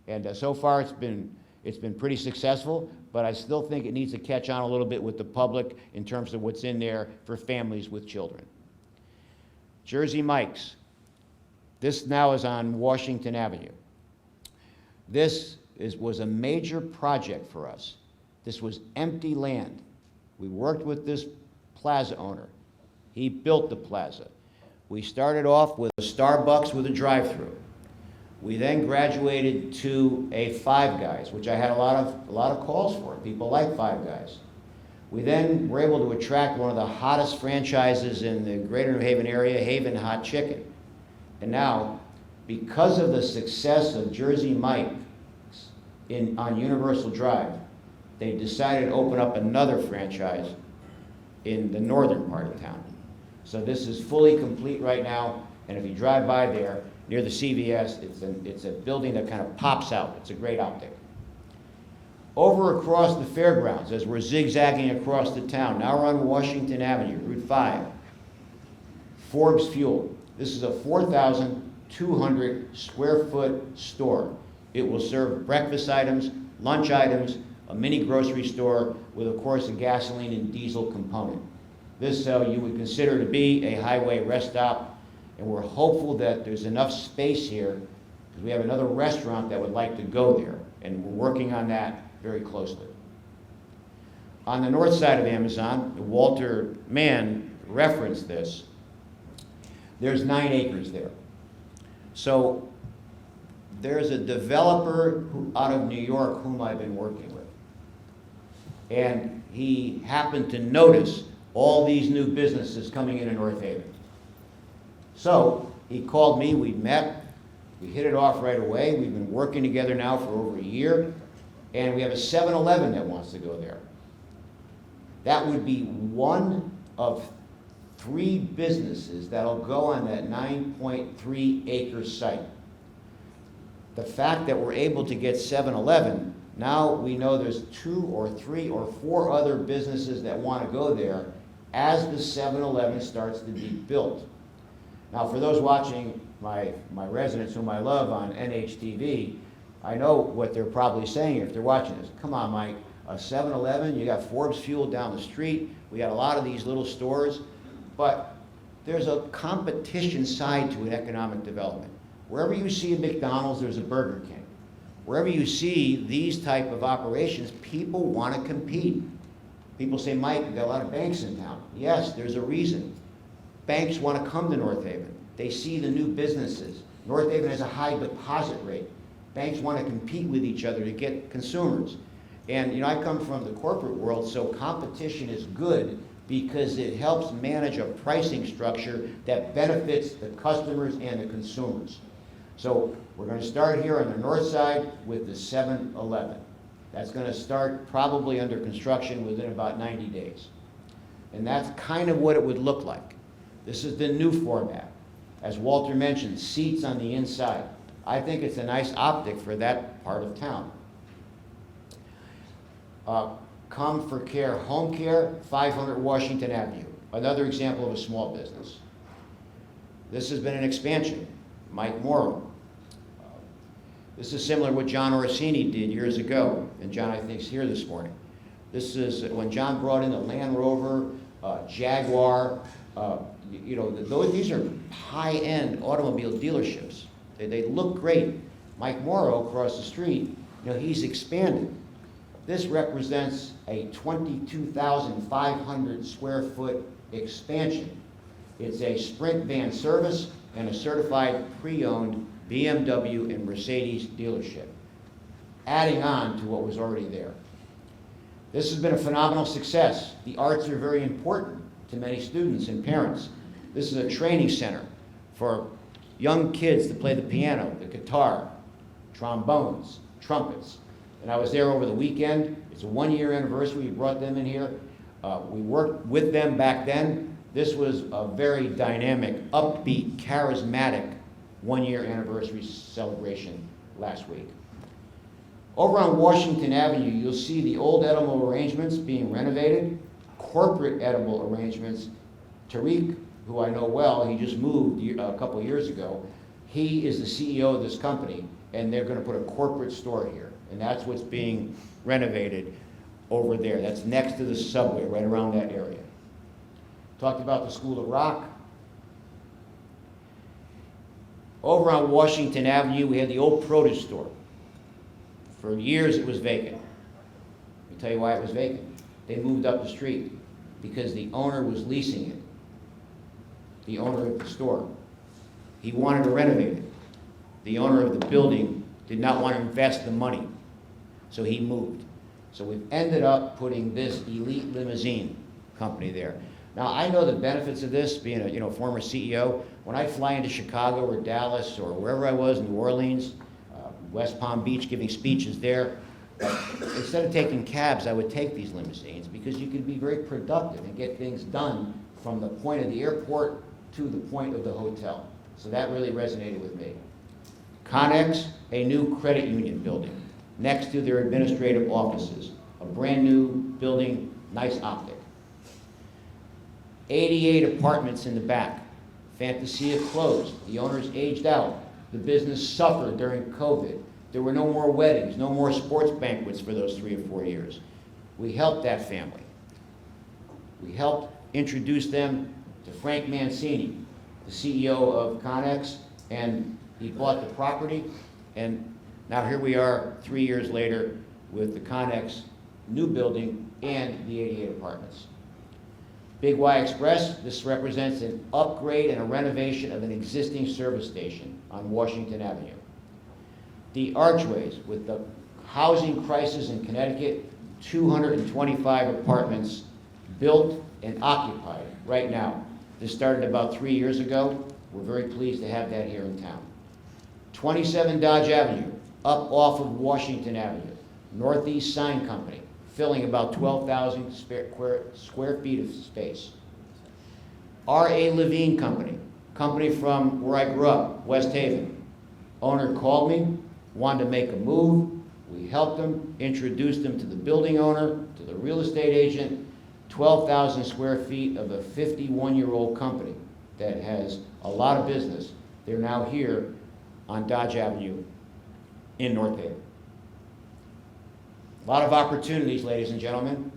D: And so far it's been pretty successful, but I still think it needs to catch on a little bit with the public in terms of what's in there for families with children. Jersey Mike's. This now is on Washington Avenue. This was a major project for us. This was empty land. We worked with this plaza owner. He built the plaza. We started off with a Starbucks with a drive-through. We then graduated to a Five Guys, which I had a lot of calls for. People like Five Guys. We then were able to attract one of the hottest franchises in the greater New Haven area, Haven Hot Chicken. And now, because of the success of Jersey Mike's on Universal Drive, they decided to open up another franchise in the northern part of town. So this is fully complete right now, and if you drive by there, near the CVS, it's a building that kind of pops out. It's a great optic. Over across the fairgrounds, as we're zigzagging across the town, now we're on Washington Avenue, Route 5, Forbes Fuel. This is a 4,200 square foot store. It will serve breakfast items, lunch items, a mini grocery store with, of course, a gasoline and diesel component. This you would consider to be a highway rest stop, and we're hopeful that there's enough space here because we have another restaurant that would like to go there, and we're working on that very closely. On the north side of Amazon, Walter Mann reference this. There's 9 acres there. So there's a developer out of New York whom I've been working with. And he happened to notice all these new businesses coming in North Haven. So he called me, we met, we hit it off right away. We've been working together now for over a year, and we have a 7-Eleven that wants to go there. That would be one of 3 businesses that'll go on that 9.3 acre site. The fact that we're able to get 7-Eleven, now we know there's 2 or 3 or 4 other businesses that want to go there as the 7-Eleven starts to be built. Now, for those watching my residents whom I love on NHTV, I know what they're probably saying if they're watching this. Come on, Mike, a 7-Eleven, you got Forbes Fuel down the street, we got a lot of these little stores, but there's a competition side to an economic development. Wherever you see a McDonald's, there's a Burger King. Wherever you see these type of operations, people want to compete. People say, Mike, we've got a lot of banks in town. Yes, there's a reason. Banks want to come to North Haven. They see the new businesses. North Haven has a high deposit rate. Banks want to compete with each other to get consumers. And you know, I come from the corporate world, so competition is good because it helps manage a pricing structure that benefits the customers and the consumers. So we're going to start here on the north side with the 7-Eleven. That's going to start probably under construction within about 90 days. And that's kind of what it would look like. This is the new format. As Walter mentioned, seats on the inside. I think it's a nice optic for that part of town. Come4 Care Home Care, 500 Washington Avenue. Another example of a small business. This has been an expansion. Mike Morrow. This is similar to what John Orsini did years ago, and John, I think, is here this morning. This is when John brought in the Land Rover, Jaguar, you know, these are high-end automobile dealerships. They look great. Mike Morrow, across the street, you know, he's expanded. This represents a 22,500 square foot expansion. It's a Sprint van service and a certified pre-owned BMW and Mercedes dealership, adding on to what was already there. This has been a phenomenal success. The arts are very important to many students and parents. This is a training center for young kids to play the piano, the guitar, trombones, trumpets. And I was there over the weekend. It's a 1-year anniversary. We brought them in here. We worked with them back then. This was a very dynamic, upbeat, charismatic 1-year anniversary celebration last week. Over on Washington Avenue, you'll see the old edible arrangements being renovated, corporate edible arrangements. Tariq, who I know well, he just moved a couple years ago. He is the CEO of this company, and they're going to put a corporate store here. And that's what's being renovated over there. That's next to the subway, right around that area. Talked about the School of Rock. Over on Washington Avenue, we had the old produce store. For years, it was vacant. Let me tell you why it was vacant. They moved up the street because the owner was leasing it. The owner of the store. He wanted to renovate it. The owner of the building did not want to invest the money, so he moved. So we've ended up putting this elite limousine company there. Now, I know the benefits of this, being a former CEO. When I fly into Chicago or Dallas or wherever I was, New Orleans, West Palm Beach, giving speeches there, instead of taking cabs, I would take these limousines because you can be very productive and get things done from the point of the airport to the point of the hotel. So that really resonated with me. Connex, a new credit union building next to their administrative offices. A brand new building, nice optic. 88 apartments in the back. Fantasia closed. The owners aged out. The business suffered during COVID. There were no more weddings, no more sports banquets for those 3 or 4 years. We helped that family. We helped introduce them to Frank Mancini, the CEO of Connex, and he bought the property, and now here we are 3 years later with the Connex new building and the 88 apartments. Big Y Express, this represents an upgrade and a renovation of an existing service station on Washington Avenue. The Archways, with the housing crisis in Connecticut, 225 apartments built and occupied right now. This started about 3 years ago. We're very pleased to have that here in town. 27 Dodge Avenue, up off of Washington Avenue. Northeast Sign Company, filling about 12,000 square feet of space. R.A. Levine Company, company from where I grew up, West Haven. Owner called me, wanted to make a move. We helped him, introduced him to the building owner, to the real estate agent. 12,000 square feet of a 51-year-old company that has a lot of business. They're now here on Dodge Avenue in North Haven. A lot of opportunities, ladies and gentlemen.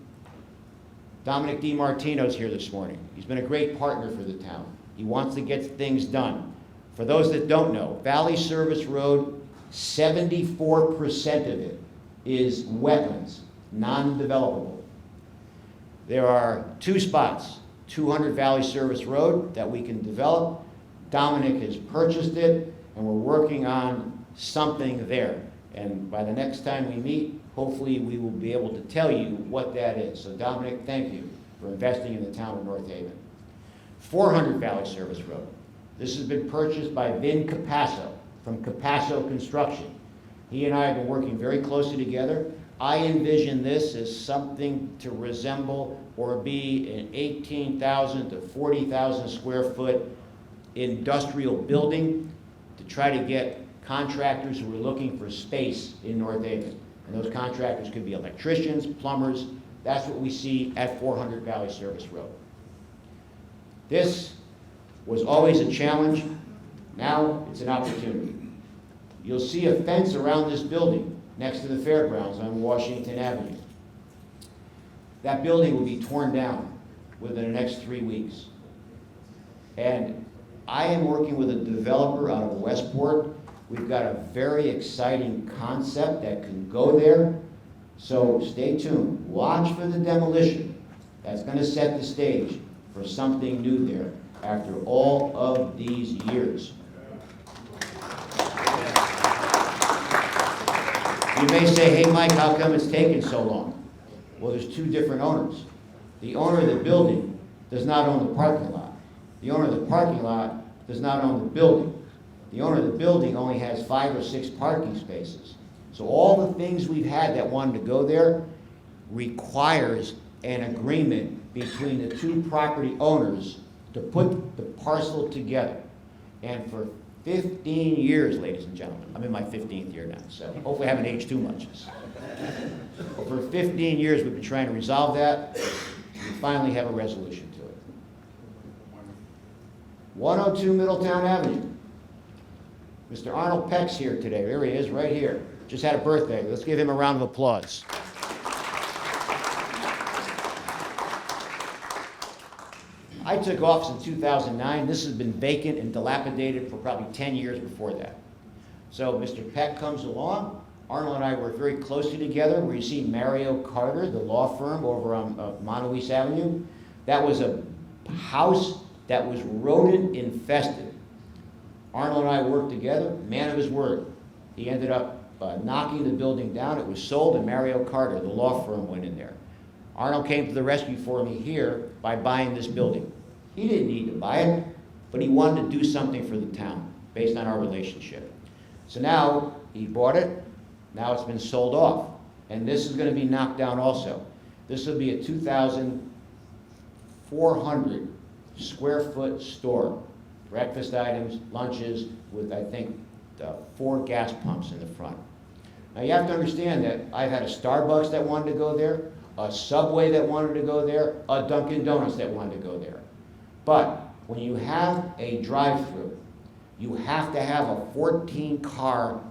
D: Dominic DiMartino's here this morning. He's been a great partner for the town. He wants to get things done. For those that don't know, Valley Service Road, 74% of it is wetlands, non-developable. There are 2 spots, 200 Valley Service Road, that we can develop. Dominic has purchased it, and we're working on something there. And by the next time we meet, hopefully we will be able to tell you what that is. So Dominic, thank you for investing in the town of North Haven. 400 Valley Service Road. This has been purchased by Vin Capasso from Capasso Construction. He and I have been working very closely together. I envision this as something to resemble or be an 18,000 to 40,000 square foot industrial building to try to get contractors who are looking for space in North Haven. And those contractors could be electricians, plumbers. That's what we see at 400 Valley Service Road. This was always a challenge. Now it's an opportunity. You'll see a fence around this building next to the fairgrounds on Washington Avenue. That building will be torn down within the next 3 weeks. And I am working with a developer out of Westport. We've got a very exciting concept that can go there. So stay tuned. Watch for the demolition. That's going to set the stage for something new there after all of these years. You may say, hey Mike, how come it's taken so long? Well, there's 2 different owners. The owner of the building does not own the parking lot. The owner of the parking lot does not own the building. The owner of the building only has 5 or 6 parking spaces. So all the things we've had that wanted to go there requires an agreement between the 2 property owners to put the parcel together. And for 15 years, ladies and gentlemen, I'm in my 15th year now, so hopefully I haven't aged too much. But for 15 years, we've been trying to resolve that. We finally have a resolution to it. 102 Middletown Avenue. Mr. Arnold Peck's here today. There he is, right here. Just had a birthday. Let's give him a round of applause. I took office in 2009. This has been vacant and dilapidated for probably 10 years before that. So Mr. Peck comes along. Arnold and I work very closely together. We see Mario Carter, the law firm over on Monteluce Avenue. That was a house that was rodent infested. Arnold and I worked together, man of his word. He ended up knocking the building down. It was sold, and Mario Carter, the law firm, went in there. Arnold came to the rescue for me here by buying this building. He didn't need to buy it, but he wanted to do something for the town based on our relationship. So now he bought it. Now it's been sold off, and this is going to be knocked down also. This will be a 2,400 square foot store. Breakfast items, lunches, with I think 4 gas pumps in the front. Now you have to understand that I've had a Starbucks that wanted to go there, a Subway that wanted to go there, a Dunkin' Donuts that wanted to go there. But when you have a drive-through, you have to have a 14-car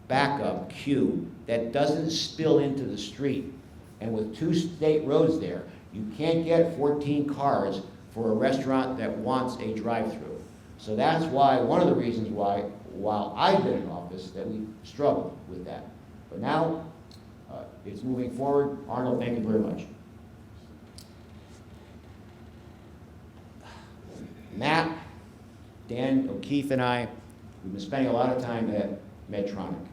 D: backup queue that doesn't spill into the street. And with 2 state roads there, you can't get 14 cars for a restaurant that wants a drive-through. So that's why, one of the reasons why, while I've been in office, that we struggled with that. But now, it's moving forward. Arnold, thank you very much. Dan O'Keefe and I, we've been spending a lot of time at Medtronic.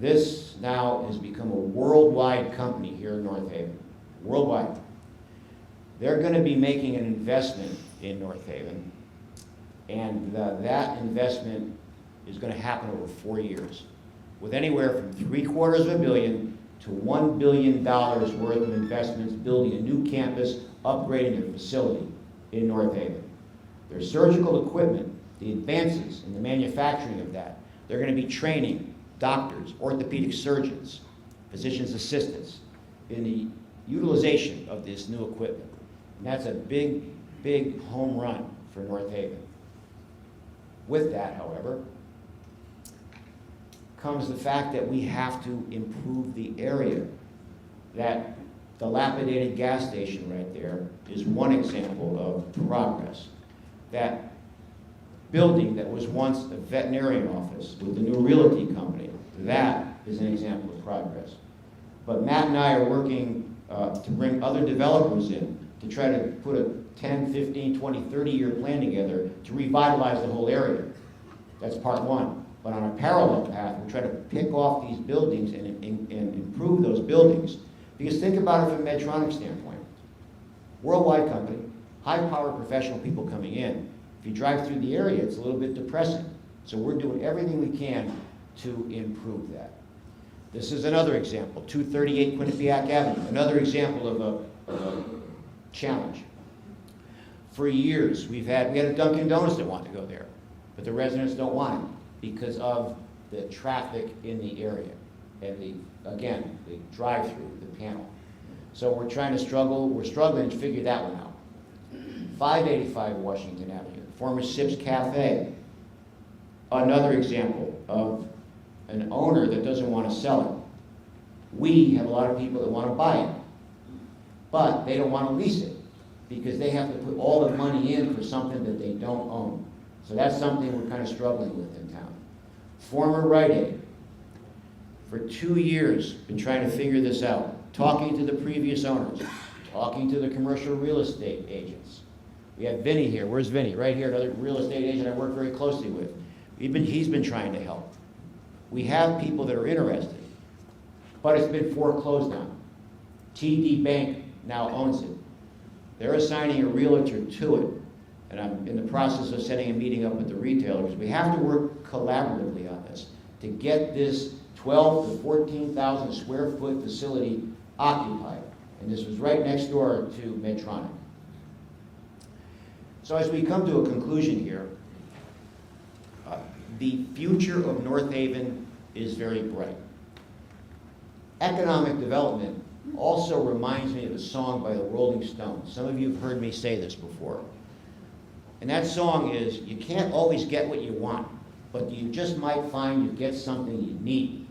D: This now has become a worldwide company here in North Haven, worldwide. They're going to be making an investment in North Haven, and that investment is going to happen over 4 years, with anywhere from $750 million to $1 billion worth of investments building a new campus, upgrading their facility in North Haven. Their surgical equipment, the advances in the manufacturing of that, they're going to be training doctors, orthopedic surgeons, physician's assistants in the utilization of this new equipment. And that's a big, big home run for North Haven. With that, however, comes the fact that we have to improve the area. That dilapidated gas station right there is one example of progress. That building that was once a veterinarian office with the new realty company, that is an example of progress. But Matt and I are working to bring other developers in to try to put a 10, 15, 20, 30-year plan together to revitalize the whole area. That's part one. But on a parallel path, we're trying to pick off these buildings and improve those buildings. Because think about it from a Medtronic standpoint. Worldwide company, high-powered professional people coming in. If you drive through the area, it's a little bit depressing. So we're doing everything we can to improve that. This is another example, 238 Quinnipiac Avenue, another example of a challenge. For years, we had a Dunkin' Donuts that wanted to go there, but the residents don't want it because of the traffic in the area and the drive-through, the panel. So we're struggling to figure that one out. 585 Washington Avenue, former Sips Cafe, another example of an owner that doesn't want to sell it. We have a lot of people that want to buy it, but they don't want to lease it because they have to put all the money in for something that they don't own. So that's something we're kind of struggling with in town. Former Rite Aid, for 2 years, been trying to figure this out, talking to the previous owners, talking to the commercial real estate agents. We have Vinny here. Where's Vinny? Right here, another real estate agent I work very closely with. He's been trying to help. We have people that are interested, but it's been foreclosed on. TD Bank now owns it. They're assigning a realtor to it, and I'm in the process of setting a meeting up with the retailers. We have to work collaboratively on this to get this 12 to 14,000 square foot facility occupied. And this was right next door to Medtronic. So as we come to a conclusion here, the future of North Haven is very bright. Economic development also reminds me of a song by the Rolling Stones. Some of you have heard me say this before. And that song is, you can't always get what you want, but you just might find you get something you need.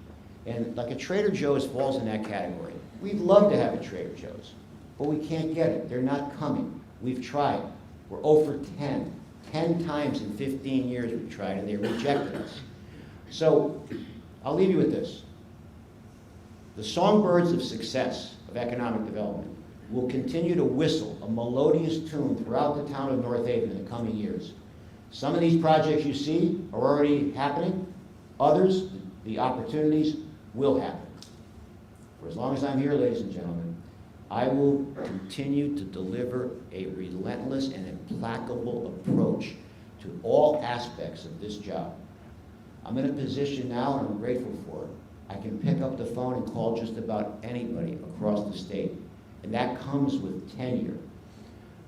D: And like a Trader Joe's falls in that category. We'd love to have a Trader Joe's, but we can't get it. They're not coming. We've tried. We're 0 for 10. 10 times in 15 years we've tried, and they rejected us. So I'll leave you with this. The songbirds of success of economic development will continue to whistle a melodious tune throughout the town of North Haven in the coming years. Some of these projects you see are already happening. Others, the opportunities will happen. For as long as I'm here, ladies and gentlemen, I will continue to deliver a relentless and implacable approach to all aspects of this job. I'm in a position now, and I'm grateful for it. I can pick up the phone and call just about anybody across the state, and that comes with tenure.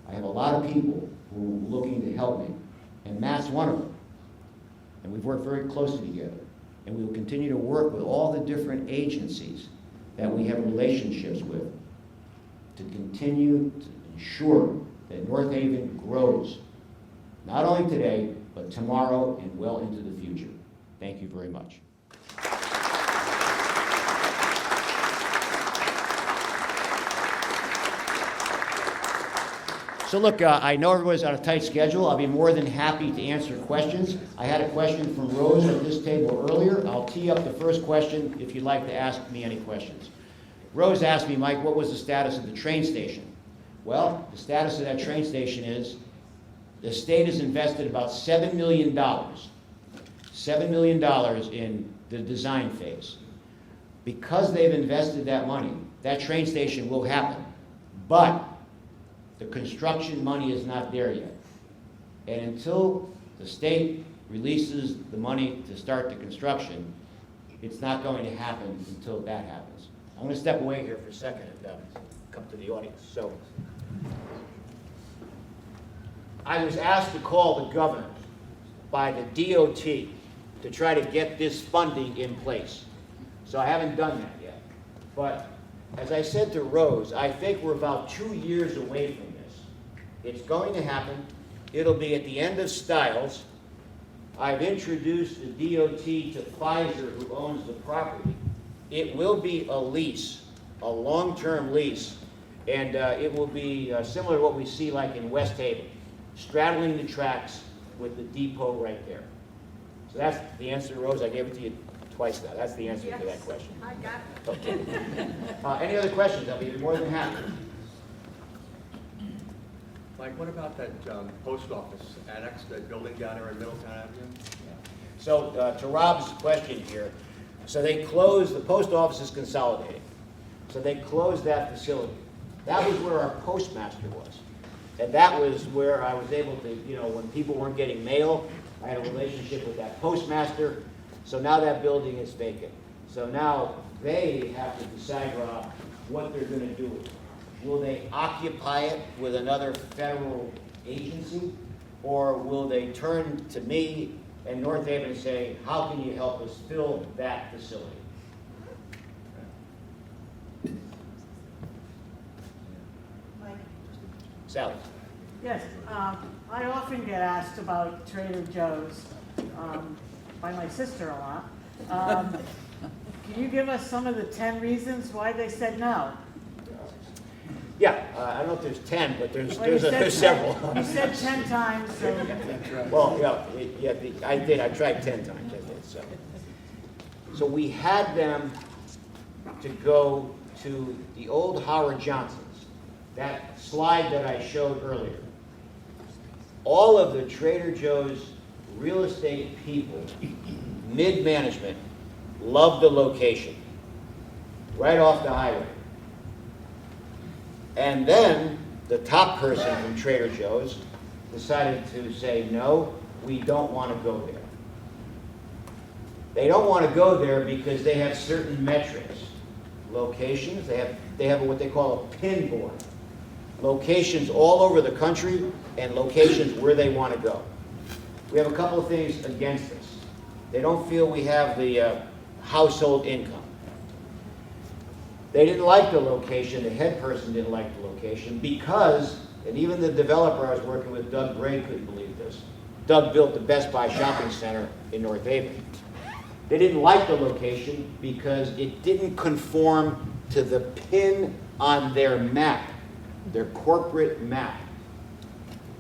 D: I have a lot of people who are looking to help me, and Matt's one of them. And we've worked very closely together, and we will continue to work with all the different agencies that we have relationships with to continue to ensure that North Haven grows, not only today, but tomorrow and well into the future. Thank you very much. So look, I know everyone's on a tight schedule. I'll be more than happy to answer questions. I had a question from Rose at this table earlier. I'll tee up the first question if you'd like to ask me any questions. Rose asked me, Mike, what was the status of the train station? Well, the status of that train station is The state has invested about $7 million, $7 million in the design phase. Because they've invested that money, that train station will happen. But the construction money is not there yet. And until the state releases the money to start the construction, it's not going to happen until that happens. I'm going to step away here for a second and come to the audience. So, I was asked to call the governor by the DOT to try to get this funding in place. So I haven't done that yet. But as I said to Rose, I think we're about 2 years away from this. It's going to happen. It'll be at the end of Stiles. I've introduced the DOT to Pfizer, who owns the property. It will be a lease, a long-term lease, and it will be similar to what we see like in West Haven, straddling the tracks with the depot right there. So that's the answer, Rose. I gave it to you twice now. That's the answer to that question.
E: I got it.
D: Okay. Any other questions? I'll be more than happy.
F: Mike, what about that post office annex, that building down there in Middletown Avenue?
D: So to Rob's question here, so they closed, the post office is consolidating. So they closed that facility. That was where our postmaster was. And that was where I was able to, when people weren't getting mail, I had a relationship with that postmaster. So now that building is vacant. So now they have to decide, Rob, what they're going to do with it. Will they occupy it with another federal agency? Or will they turn to me and North Haven and say, how can you help us fill that facility?
E: Mike?
D: Sally?
E: Yes, I often get asked about Trader Joe's by my sister a lot. Can you give us some of the 10 reasons why they said no?
D: Yeah, I don't know if there's 10, but there's
E: Well, you said
D: there's
E: 10
D: several.
E: You said 10 times, so
D: Well, I did. I tried 10 times. I did. So we had them to go to the old Howard Johnson's, that slide that I showed earlier. All of the Trader Joe's real estate people, mid-management, loved the location, right off the highway. And then the top person from Trader Joe's decided to say, no, we don't want to go there. They don't want to go there because they have certain metrics. Locations, they have what they call a pin board. Locations all over the country and locations where they want to go. We have a couple of things against us. They don't feel we have the household income. They didn't like the location, the head person didn't like the location because, and even the developer I was working with, Doug Gray, couldn't believe this. Doug built the Best Buy shopping center in North Haven. They didn't like the location because it didn't conform to the pin on their map, their corporate map.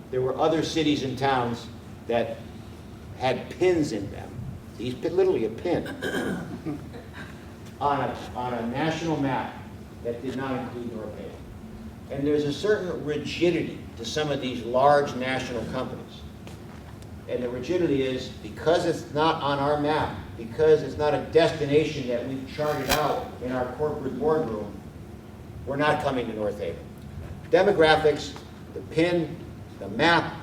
D: There were other cities and towns that had pins in them. These literally a pin on a national map that did not include North Haven. And there's a certain rigidity to some of these large national companies. And the rigidity is because it's not on our map, because it's not a destination that we've charted out in our corporate boardroom, we're not coming to North Haven. Demographics, the pin, the map,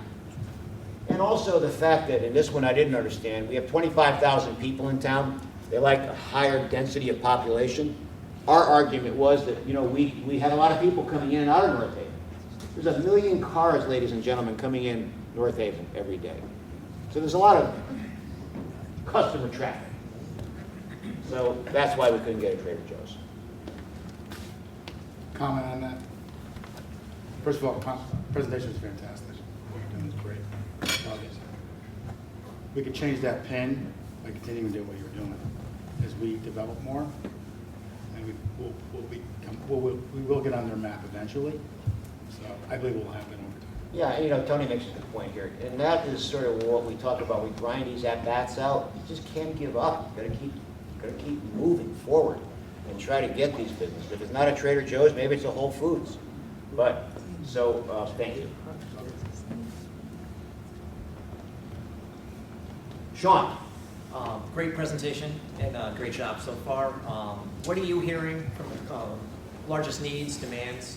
D: and also the fact that, and this one I didn't understand, we have 25,000 people in town. They like a higher density of population. Our argument was that, we had a lot of people coming in and out of North Haven. There's 1 million cars, ladies and gentlemen, coming in North Haven every day. So there's a lot of customer traffic. So that's why we couldn't get a Trader Joe's.
G: Comment on that? First of all, presentation was fantastic. What you're doing is great. Love it. We could change that pin by continuing to do what you're doing. As we develop more, and we will get on their map eventually. So I believe it will happen over time.
D: Yeah, Tony makes a good point here, and that is sort of what we talk about. We grind these at-bats out. You just can't give up. You gotta keep moving forward and try to get these businesses. If it's not a Trader Joe's, maybe it's a Whole Foods. But so thank you. Sean?
H: Great presentation and great job so far. What are you hearing from the largest needs, demands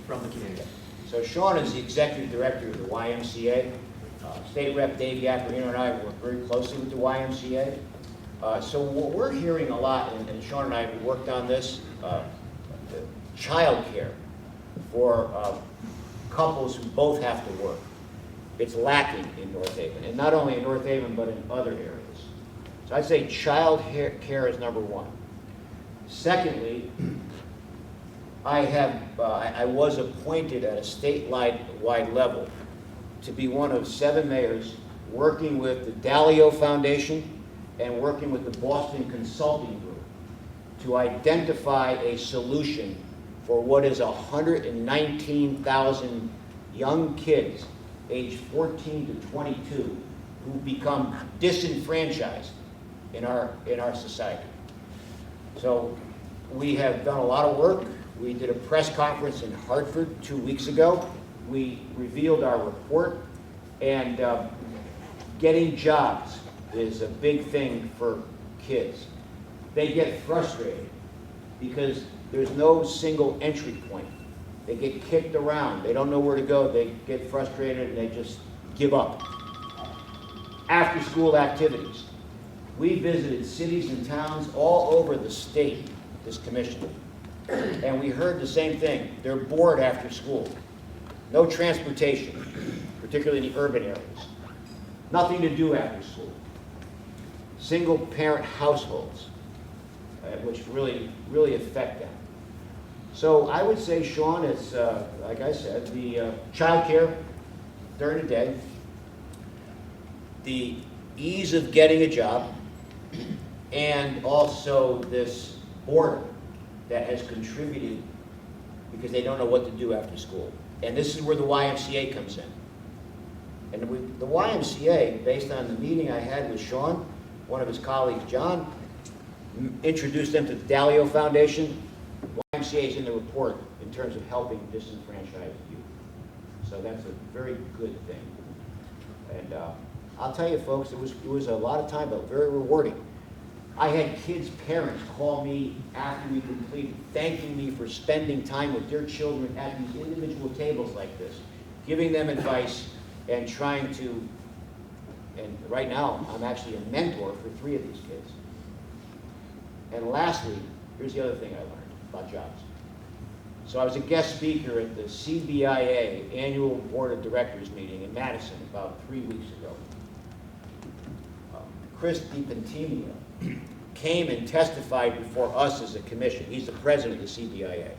H: from the community?
D: So Sean is the executive director of the YMCA. State Rep Dave Yaccarino and I work very closely with the YMCA. So what we're hearing a lot, and Sean and I have worked on this, child care for couples who both have to work. It's lacking in North Haven, and not only in North Haven, but in other areas. So I'd say child care is number one. Secondly, I was appointed at a statewide level to be one of 7 mayors working with the Dalio Foundation and working with the Boston Consulting Group to identify a solution for what is 119,000 young kids aged 14 to 22 who become disenfranchised in our society. So we have done a lot of work. We did a press conference in Hartford 2 weeks ago. We revealed our report, and getting jobs is a big thing for kids. They get frustrated because there's no single entry point. They get kicked around. They don't know where to go. They get frustrated and they just give up. After school activities. We visited cities and towns all over the state, this commission, and we heard the same thing. They're bored after school. No transportation, particularly in the urban areas. Nothing to do after school. Single parent households, which really affect them. So I would say, Sean, it's, like I said, the child care during the day, the ease of getting a job, and also this boredom that has contributed because they don't know what to do after school. And this is where the YMCA comes in. And the YMCA, based on the meeting I had with Sean, one of his colleagues, John, introduced them to the Dalio Foundation. YMCA is in the report in terms of helping disenfranchised youth. So that's a very good thing. And I'll tell you, folks, it was a lot of time, but very rewarding. I had kids' parents call me after we completed, thanking me for spending time with their children at these individual tables like this, giving them advice and trying to, and right now, I'm actually a mentor for 3 of these kids. And lastly, here's the other thing I learned about jobs. So I was a guest speaker at the CBIA Annual Board of Directors meeting in Madison about 3 weeks ago. Chris DiPantimio came and testified before us as a commission. He's the president of the CBIA.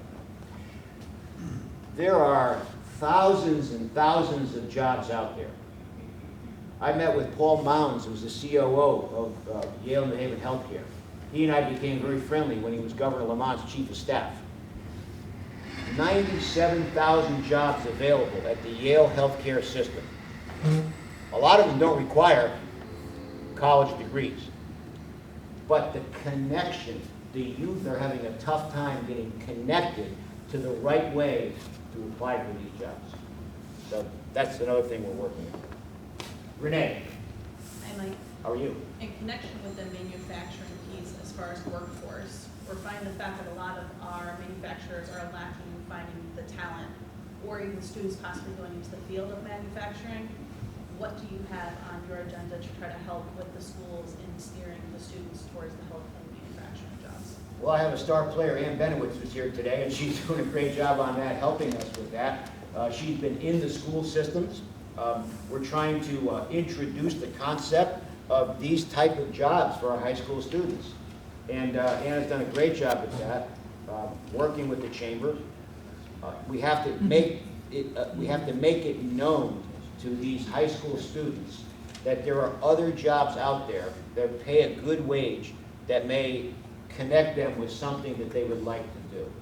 D: There are thousands and thousands of jobs out there. I met with Paul Mounds, who's the COO of Yale New Haven Healthcare. He and I became very friendly when he was Governor Lamont's chief of staff. 97,000 jobs available at the Yale healthcare system. A lot of them don't require college degrees. But the connection, the youth are having a tough time getting connected to the right way to apply for these jobs. So that's another thing we're working on. Renee,
I: I like,
D: how are you?
I: in connection with the manufacturing piece as far as workforce, we're finding the fact that a lot of our manufacturers are lacking in finding the talent or even students possibly going into the field of manufacturing. What do you have on your agenda to try to help with the schools in steering the students towards the health and manufacturing jobs?
D: Well, I have a star player, Ann Benowitz, who's here today, and she's doing a great job on that, helping us with that. She's been in the school systems. We're trying to introduce the concept of these type of jobs for our high school students. And Ann has done a great job with that, working with the chamber. We have to make it known to these high school students that there are other jobs out there that pay a good wage that may connect them with something that they would like to do.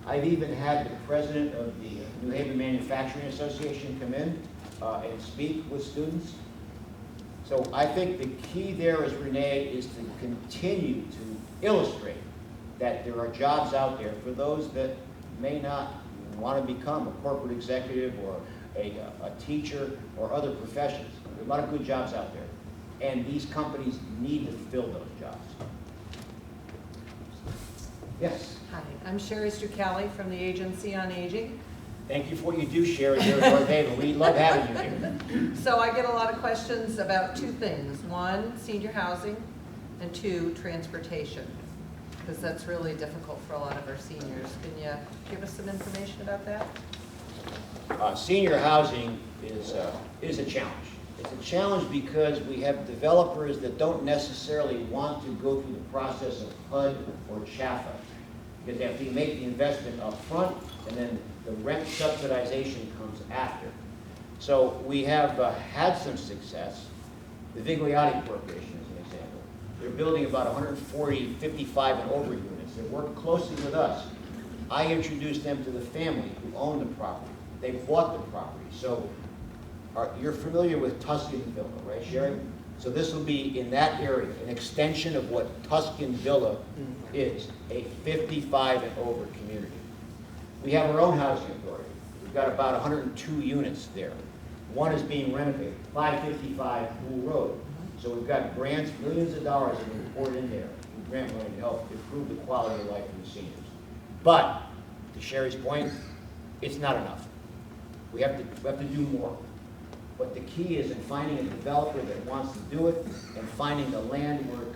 D: I've even had the president of the New Haven Manufacturing Association come in and speak with students. So I think the key there is, Renee, is to continue to illustrate that there are jobs out there for those that may not want to become a corporate executive or a teacher or other professions. There are a lot of good jobs out there. and these companies need to fill those jobs. Yes,
J: Hi, I'm Sherry Strucali from the Agency on Aging.
D: thank you for what you do, Sherry, here in North Haven. We love having you here.
J: So I get a lot of questions about two things. One, senior housing, and two, transportation, because that's really difficult for a lot of our seniors. Can you give us some information about that?
D: Senior housing is a challenge. It's a challenge because we have developers that don't necessarily want to go through the process of HUD or CHAFA, because they have to make the investment up front, and then the rent subsidization comes after. So we have had some success. The Vigliotti Corporation is an example. They're building about 140 55 and over units. They work closely with us. I introduced them to the family who owned the property. They bought the property. So you're familiar with Tuscan Villa, right, Sherry? So this will be in that area, an extension of what Tuscan Villa is, a 55 and over community. We have our own housing authority. We've got about 102 units there. One is being renovated, 555 Pool Road. So we've got grants, millions of dollars that we poured in there, with grant money to help improve the quality of life for the seniors. But, to Sherry's point, it's not enough. We have to do more. But the key is in finding a developer that wants to do it and finding the land where it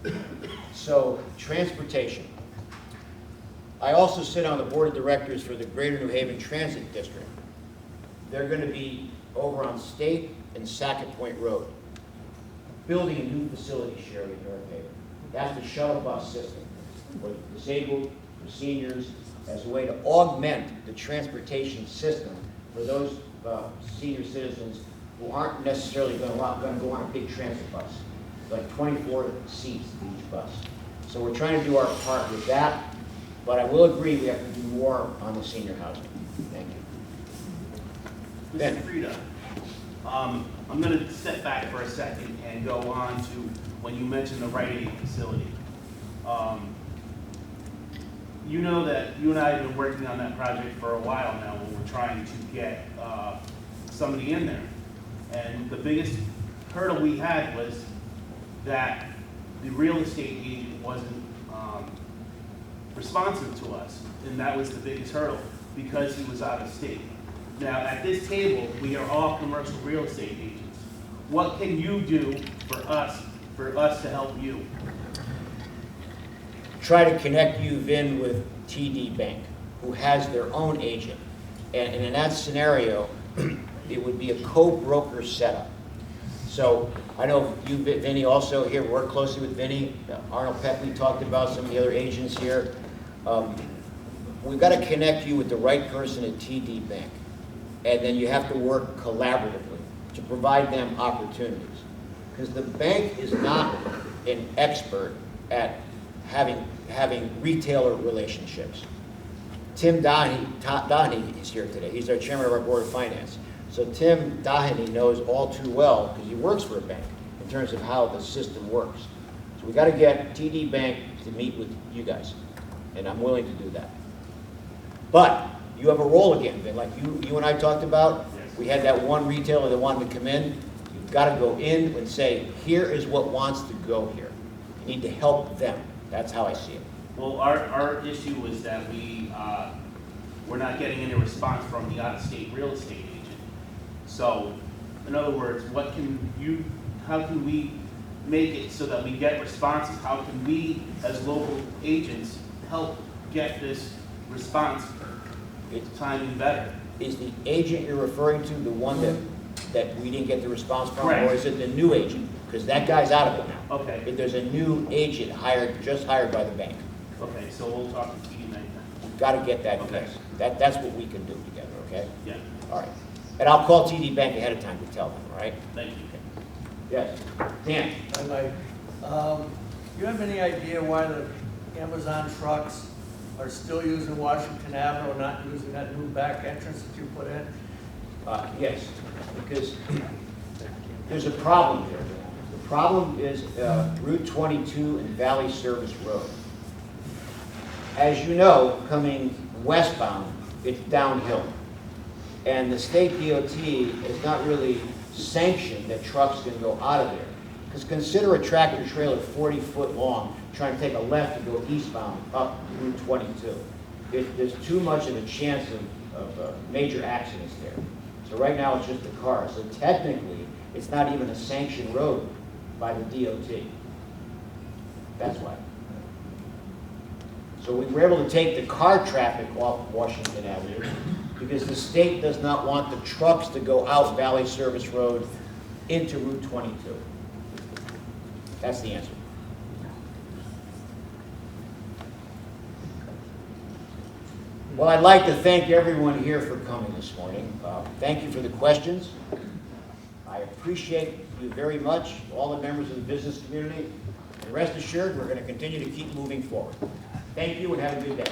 D: could go. So, transportation. I also sit on the board of directors for the Greater New Haven Transit District. They're going to be over on State and Sackett Point Road, building a new facility, Sherry, in North Haven. That's the shuttle bus system for the disabled, for seniors, as a way to augment the transportation system for those senior citizens who aren't necessarily going to go on a big transit bus, like 24 seats to each bus. So we're trying to do our part with that, but I will agree we have to do more on the senior housing. Thank you. Ben.
K: Mr. Frida, I'm going to step back for a second and go on to when you mentioned the Rite Aid facility. You know that you and I have been working on that project for a while now when we're trying to get somebody in there. And the biggest hurdle we had was that the real estate agent wasn't responsive to us. And that was the biggest hurdle because he was out of state. Now, at this table, we are all commercial real estate agents. What can you do for us to help you?
D: Try to connect you, Vin, with TD Bank, who has their own agent. And in that scenario, it would be a co-broker setup. So I know you, Vinny, also here work closely with Vinny. Arnold Peckley talked about some of the other agents here. We've got to connect you with the right person at TD Bank. And then you have to work collaboratively to provide them opportunities. Because the bank is not an expert at having retailer relationships. Tim Doheny is here today. He's our chairman of our board of finance. So Tim Doheny knows all too well, because he works for a bank, in terms of how the system works. So we got to get TD Bank to meet with you guys, and I'm willing to do that. But you have a role again, Vin, like you and I talked about.
K: Yes.
D: We had that one retailer that wanted to come in. You've got to go in and say, here is what wants to go here. You need to help them. That's how I see it.
K: Well, our issue was that we're not getting any response from the out-of-state real estate agent. So, in other words, how can we make it so that we get responses? How can we, as local agents, help get this response timing better?
D: Is the agent you're referring to the one that we didn't get the response from?
K: Correct.
D: Or is it the new agent? Because that guy's out of it now.
K: Okay.
D: If there's a new agent just hired by the bank.
K: Okay, so we'll talk to TD Bank then.
D: We've got to get that
K: Okay.
D: fixed. That's what we can do together, okay?
K: Yeah,
D: All right. And I'll call TD Bank ahead of time to tell them, all right?
K: thank you.
D: Yes. Dan?
L: Hi, Mike. Do you have any idea why the Amazon trucks are still using Washington Avenue, not using that new back entrance that you put in?
D: Yes, because there's a problem here. The problem is Route 22 and Valley Service Road. As you know, coming westbound, it's downhill. And the state DOT is not really sanctioned that trucks can go out of there. Because consider a tractor trailer 40 foot long trying to take a left to go eastbound up Route 22. There's too much of a chance of major accidents there. So right now it's just the car. So technically, it's not even a sanctioned road by the DOT. That's why. So we were able to take the car traffic off Washington Avenue because the state does not want the trucks to go out Valley Service Road into Route 22. That's the answer. Well, I'd like to thank everyone here for coming this morning. Thank you for the questions. I appreciate you very much, all the members of the business community. And rest assured, we're going to continue to keep moving forward. Thank you and have a good day.